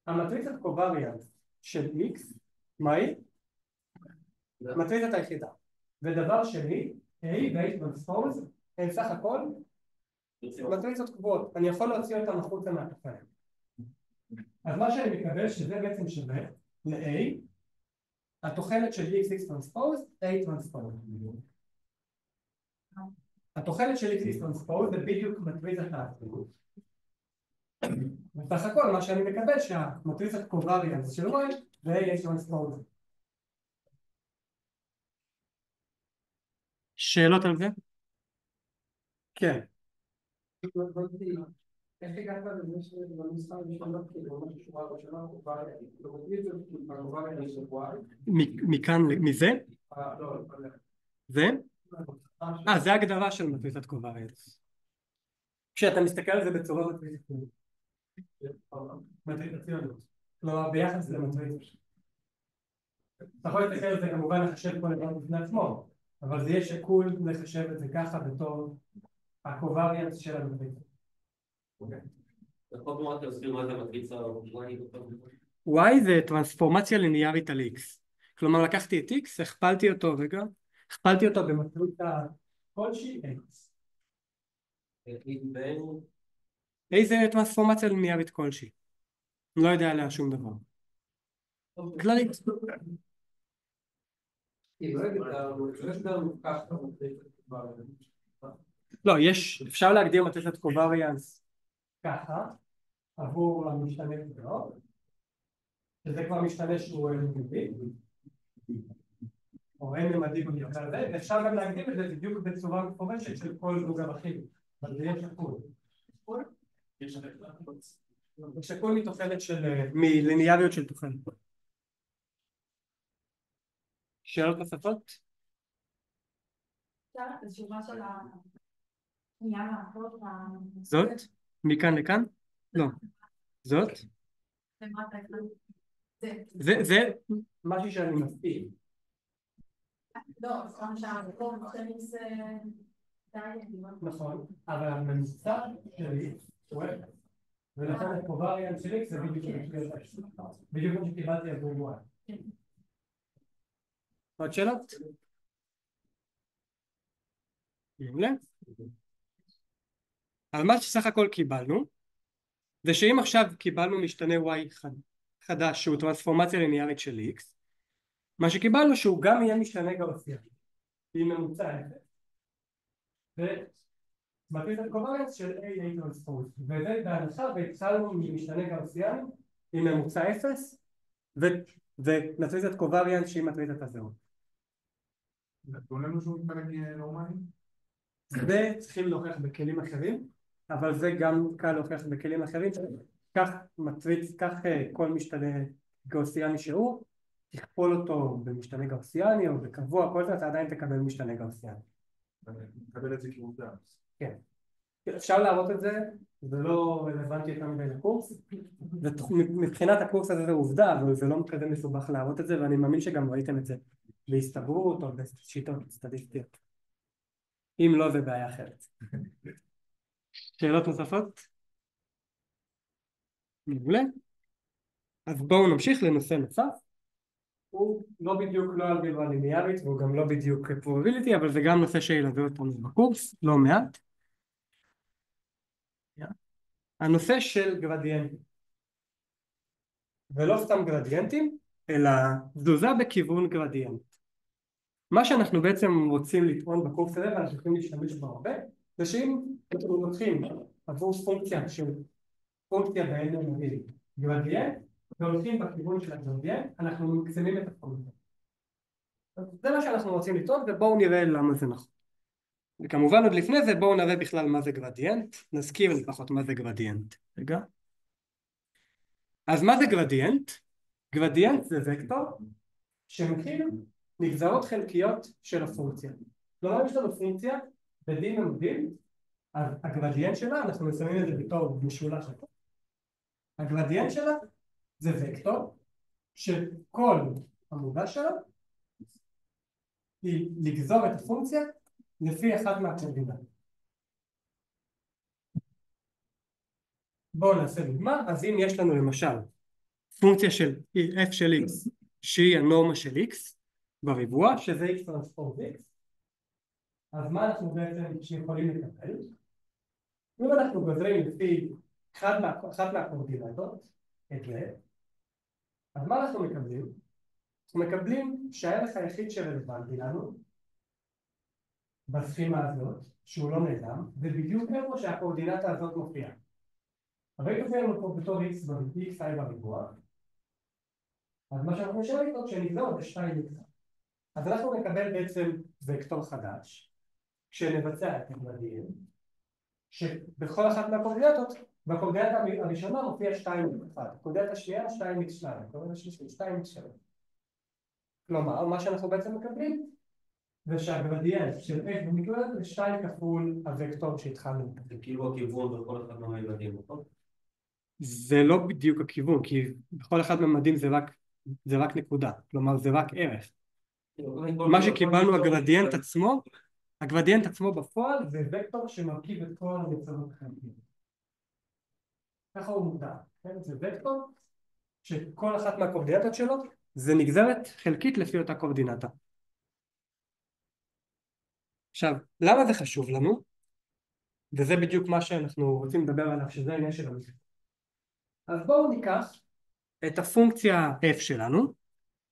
המטריצת קובריאנס של x, מה היא? המטריצת היחידה. ודבר שני, a ו-a טרנספוז, הם סך הכל מטריצות קבועות. אני יכול להוציא אותם החוצה מהתוכן. אז מה שאני מקבל שזה בעצם שווה ל-a, התוחלת של x טרנספוז, a טרנספוז. התוחלת של x טרנספוז זה בדיוק מטריצת האחרות. בסך הכל מה שאני מקבל שהמטריצת קובריאנס של y זה a טרנספוז. שאלות על זה? כן. איך הגעת לזה שבנוסחה הראשונה כאילו ממש שורה ראשונה קובריאנס של y? מכאן, מזה? לא, זה? זה הגדרה של מטריצת קובריאנס. כשאתה מסתכל על זה בצורה מטריצת, כלומר ביחס למטריצה. אתה יכול להסתכל על זה כמובן לחשב כל דבר בפני עצמו, אבל זה יהיה שקול לחשב את זה ככה בתור הקובריאנס של המטריצה. y זה טרנספורמציה ליניארית על x. כלומר לקחתי את x, הכפלתי אותו במטריצה כלשהי x. איזה טרנספורמציה ליניארית כלשהי? אני לא יודע עליה שום דבר. כללית. לא, אפשר להגדיר מטריצת קובריאנס ככה עבור המשתנה שלו, שזה כבר משתנה שהוא ממדי או אין ממדי במקרה הזה, ואפשר גם להגדיר את זה בדיוק בצורה מפורשת של כל זוג ערכים, אבל זה יהיה שקול. שקול מתוחלת מליניאריות של תוחלת. שאלות נוספות? התשובה של הפנייה מהפות זאת? מכאן לכאן? לא. זאת? זה משהו שאני מספיק. לא, סתם שהמקום זה נכון, אבל הממוצע שלי הוא אפס. ולכן הקובריאנס של x זה בדיוק כמו שקיבלתי עבור y. עוד שאלות? מעולה. אבל מה שסך הכל קיבלנו זה שאם עכשיו קיבלנו משתנה y חדש שהוא טרנספורמציה ליניארית של x, מה שקיבלנו שהוא גם יהיה משתנה גאוסיאני עם ממוצע אפס ומטריצת קובריאנס של a טרנספוז, וזה בהנחה והתחלנו ממשתנה גאוסיאני עם ממוצע אפס ומטריצת קובריאנס שהיא מטריצת הזהות. נתנו לנו שהוא מתפלג נורמלי? זה צריכים להוכיח בכלים אחרים, אבל זה גם קל להוכיח בכלים אחרים. כך כל משתנה גאוסיאני שהוא, תכפול אותו במשתנה גאוסיאני או בקבוע, כל זה אתה עדיין תקבל משתנה גאוסיאני. אני מקבל את זה כעובדה. כן. אפשר להראות את זה, זה לא רלוונטי יותר מדי לקורס. מבחינת הקורס הזה זה עובדה, אבל זה לא כזה מסובך להראות את זה, ואני מאמין שגם ראיתם את זה בהסתברות או בשיטות סטטיסטיות. אם לא, זה בעיה אחרת. שאלות נוספות? מעולה. אז בואו נמשיך לנושא נוסף. הוא לא בדיוק לא אלגברה ליניארית והוא גם לא בדיוק פרוביביליטי, אבל זה גם נושא שילווה אותנו בקורס, לא מעט. הנושא של גרדיאנטים. ולא סתם גרדיאנטים, אלא תזוזה בכיוון גרדיאנט. מה שאנחנו בעצם רוצים לטעון בקורס הזה, ואנחנו יכולים להשתמש בו הרבה, זה שאם אנחנו לוקחים עבור פונקציה בעין ממדים גרדיאנט, והולכים בכיוון של הגרדיאנט, אנחנו מקסמים את הפונקציה. זה מה שאנחנו רוצים לטעון, ובואו נראה למה זה נכון. וכמובן עוד לפני זה בואו נראה בכלל מה זה גרדיאנט, נזכיר לפחות מה זה גרדיאנט. רגע. אז מה זה גרדיאנט? גרדיאנט זה וקטור שמכיל נגזרות חלקיות של הפונקציה. כלומר, יש לנו פונקציה בדין ממדים, אז הגרדיאנט שלה, אנחנו מסיימים את זה בתור משולש. הגרדיאנט שלה זה וקטור שכל עמודה שלה היא לגזור את הפונקציה לפי אחת מהקורדינטות. בואו נעשה דוגמה. אז אם יש לנו למשל פונקציה של f של x שהיא הנורמה של x בריבוע, שזה x טרנספורט x, אז מה אנחנו בעצם יכולים לקבל? אם אנחנו גוזרים לפי אחת מהקורדינטות את זה, אז מה אנחנו מקבלים? אנחנו מקבלים שהערך היחיד שרלוונטי לנו בסכימה הזאת, שהוא לא נעלם, זה בדיוק איפה שהקורדינטה הזאת מופיעה. הרי תופיע לנו פה בתור xi בריבוע, אז מה שאנחנו נשאר איתו כשנגזור זה 2x. אז אנחנו נקבל בעצם וקטור חדש, כשנבצע את הגרדיאנט, שבכל אחת מהקורדינטות, בקורדינטה הראשונה מופיע 2x1, בקורדינטה השנייה 2x2, בקורדינטה השלישית 2x3. כלומר, מה שאנחנו בעצם מקבלים זה שהגרדיאנט של f במקרה זה 2 כפול הוקטור שהתחלנו. זה כאילו הכיוון בכל אחד מהממדים, נכון? זה לא בדיוק הכיוון, כי בכל אחד מהממדים זה רק נקודה, כלומר זה רק ערך. מה שקיבלנו הגרדיאנט עצמו בפועל זה וקטור שמרכיב את כל הנגזרות החלקיות. ככה הוא מוגדר, כן? זה וקטור שכל אחת מהקורדינטות שלו זה נגזרת חלקית לפי אותה קורדינטה. עכשיו, למה זה חשוב לנו? וזה בדיוק מה שאנחנו רוצים לדבר עליו, שזה העניין של המקרה. אז בואו ניקח את הפונקציה f שלנו,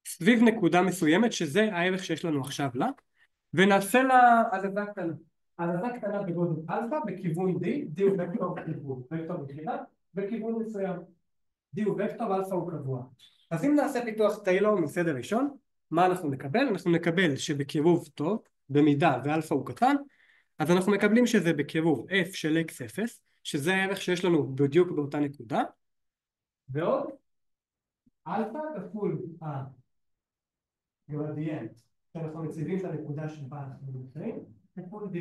סביב נקודה מסוימת, שזה הערך שיש לנו עכשיו לה, ונעשה לה הזזה קטנה. הזזה קטנה בגודל אלפא בכיוון d, d הוא וקטור בכיוון, וקטור בתחילה, בכיוון מסוים. d הוא וקטור, אלפא הוא קבוע. אז אם נעשה פיתוח טיילור מסדר ראשון, מה אנחנו נקבל? אנחנו נקבל שבקירוב טוב, במידה ואלפא הוא קטן, אז אנחנו מקבלים שזה בקירוב f של x0, שזה הערך שיש לנו בדיוק באותה נקודה, ועוד אלפא כפול הגרדיאנט, שאנחנו מציבים את הנקודה שבה אנחנו נמצאים, כפול d.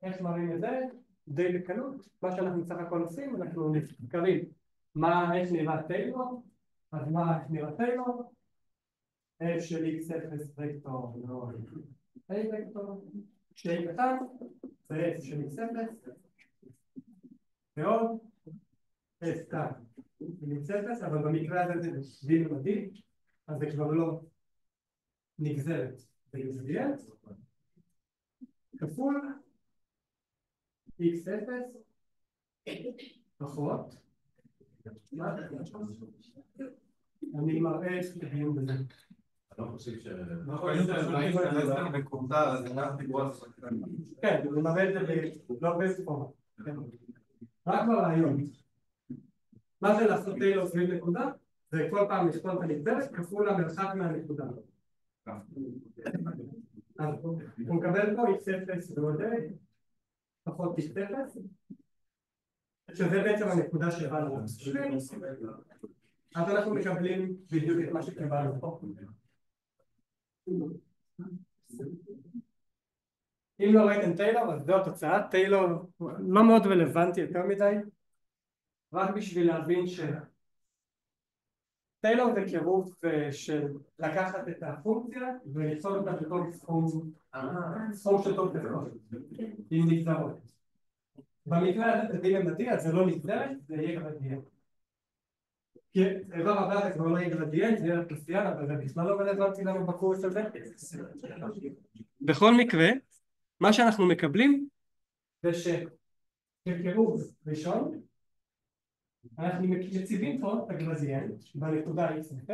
איך מראים את זה? די בקלות. מה שאנחנו בסך הכל עושים, אנחנו נזכרים איך נראה טיילור, אז איך נראה טיילור? f של x0 וקטור, לא a וקטור, ש-a קטן, זה f של x0, ועוד f קטן. x0, אבל במקרה הזה זה d ממדי, אז זה כבר לא נגזרת בגרדיאנט, כפול x0 פחות, אני מראה את הדיון בזה. אני לא חושב זה בקומטר, אז אני רק דיבור על זה. כן, אני מראה את זה לא בספורמה. רק ברעיון. מה זה לעשות טיילור סביב נקודה? זה כל פעם לכתוב את הנגזרת כפול המרחק מהנקודה. אז הוא מקבל פה x0 ועוד a פחות x0, שזה בעצם הנקודה שבאנו. אז אנחנו מקבלים בדיוק את מה שקיבלנו פה. אם לא ראיתם טיילור, אז זו התוצאה. טיילור לא מאוד רלוונטי יותר מדי, רק בשביל להבין טיילור זה קירוב של לקחת את הפונקציה ולפסול אותה בתור סכום של טוב תפקוד עם נגזרות. במקרה הזה זה דו-ממדי, אז זה לא נגזרת, זה יהיה גרדיאנט. כי איבר הבא זה כבר לא יהיה גרדיאנט, זה יהיה פלוסיאן, אבל זה בכלל לא רלוונטי לנו בקורס הזה. בכל מקרה, מה שאנחנו מקבלים זה שכקירוב ראשון אנחנו מציבים פה את הגרדיאנט בנקודה x0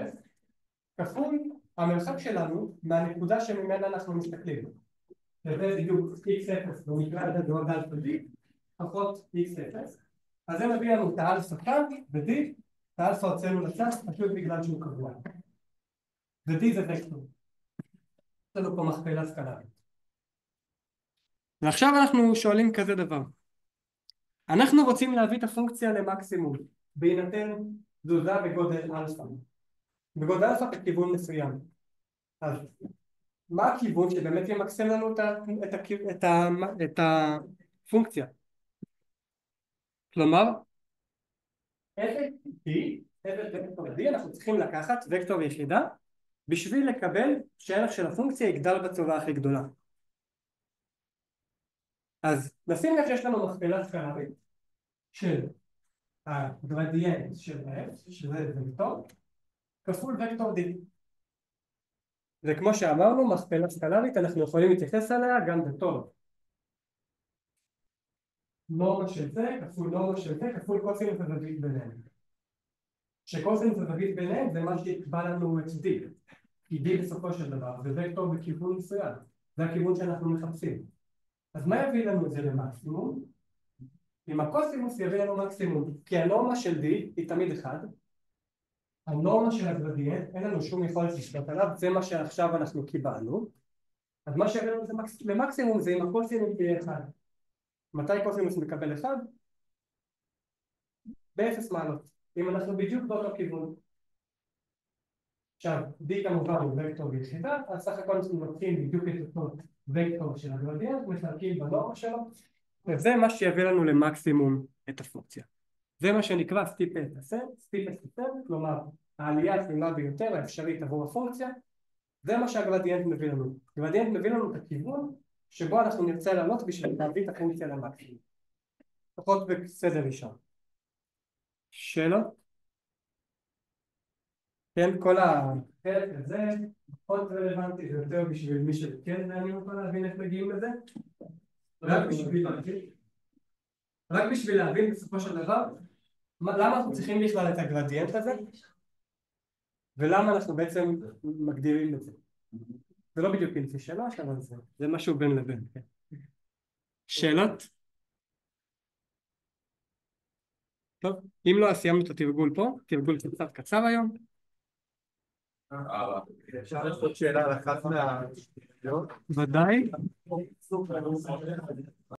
כפול המרחק שלנו מהנקודה שממנה אנחנו מסתכלים. זה בדיוק x0 במקרה הזה בעוד אלפא d פחות x0, אז זה מביא לנו את האלפא כאן ו-d, את האלפא הוצאנו לצד פשוט בגלל שהוא קבוע, ו-d זה וקטור. יש לנו פה מכפלה סקלרית. ועכשיו אנחנו שואלים כזה דבר, אנחנו רוצים להביא את הפונקציה למקסימום בהינתן תזוזה בגודל אלפא. בגודל אלפא בכיוון מסוים. אז מה הכיוון שבאמת ימקסם לנו את הפונקציה? כלומר, איזה וקטור D אנחנו צריכים לקחת וקטור יחידה בשביל לקבל שהערך של הפונקציה יגדל בצורה הכי גדולה. אז נשים לב שיש לנו מכפלה סקלרית של הגרדיאנט של f, שזה וקטור, כפול וקטור d. וכמו שאמרנו, מכפלה סקלרית אנחנו יכולים להתייחס עליה גם בתור נורמה של זה, כפול נורמה של זה, כפול קוסינוס הזווית ביניהם. שקוסינוס הזווית ביניהם זה מה שיקבע לנו את d, כי d בסופו של דבר זה וקטור בכיוון מסוים, זה הכיוון שאנחנו מחפשים. אז מה יביא לנו את זה למקסימום? אם הקוסינוס יביא לנו מקסימום, כי הנורמה של d היא תמיד 1, הנורמה של הגרדיאנט, אין לנו שום יכולת לשלוט עליו, זה מה שעכשיו אנחנו קיבלנו, אז מה שיביא לנו למקסימום זה אם הקוסינוס יהיה 1. מתי קוסינוס מקבל 1? ב-0 מעלות, אם אנחנו בדיוק באותו כיוון. עכשיו, d כמובן הוא וקטור יחידה, אז סך הכל אנחנו לוקחים בדיוק את אותו וקטור של הגרדיאנט, מחלקים בנורמה שלו, וזה מה שיביא לנו למקסימום את הפונקציה. זה מה שנקרא סטיפסט אסנט, כלומר העלייה התמימה ביותר האפשרית עבור הפונקציה, זה מה שהגרדיאנט מביא לנו. הגרדיאנט מביא לנו את הכיוון שבו אנחנו נרצה לעלות בשביל להביא את הפונקציה למקסימום. לפחות בסדר ראשון. שאלות? כן, כל החלק הזה פחות רלוונטי, זה יותר בשביל מי שכן מעניין אותו להבין איך מגיעים לזה. רק בשביל להבין בסופו של דבר למה אנחנו צריכים בכלל את הגרדיאנט הזה ולמה אנחנו בעצם מגדירים את זה. זה לא בדיוק אינפי שאלה, אבל זה משהו בין לבין. שאלות? טוב, אם לא, אז סיימנו את התרגול פה, תרגול קצת קצר היום. אפשר לעשות שאלה על אחת ודאי.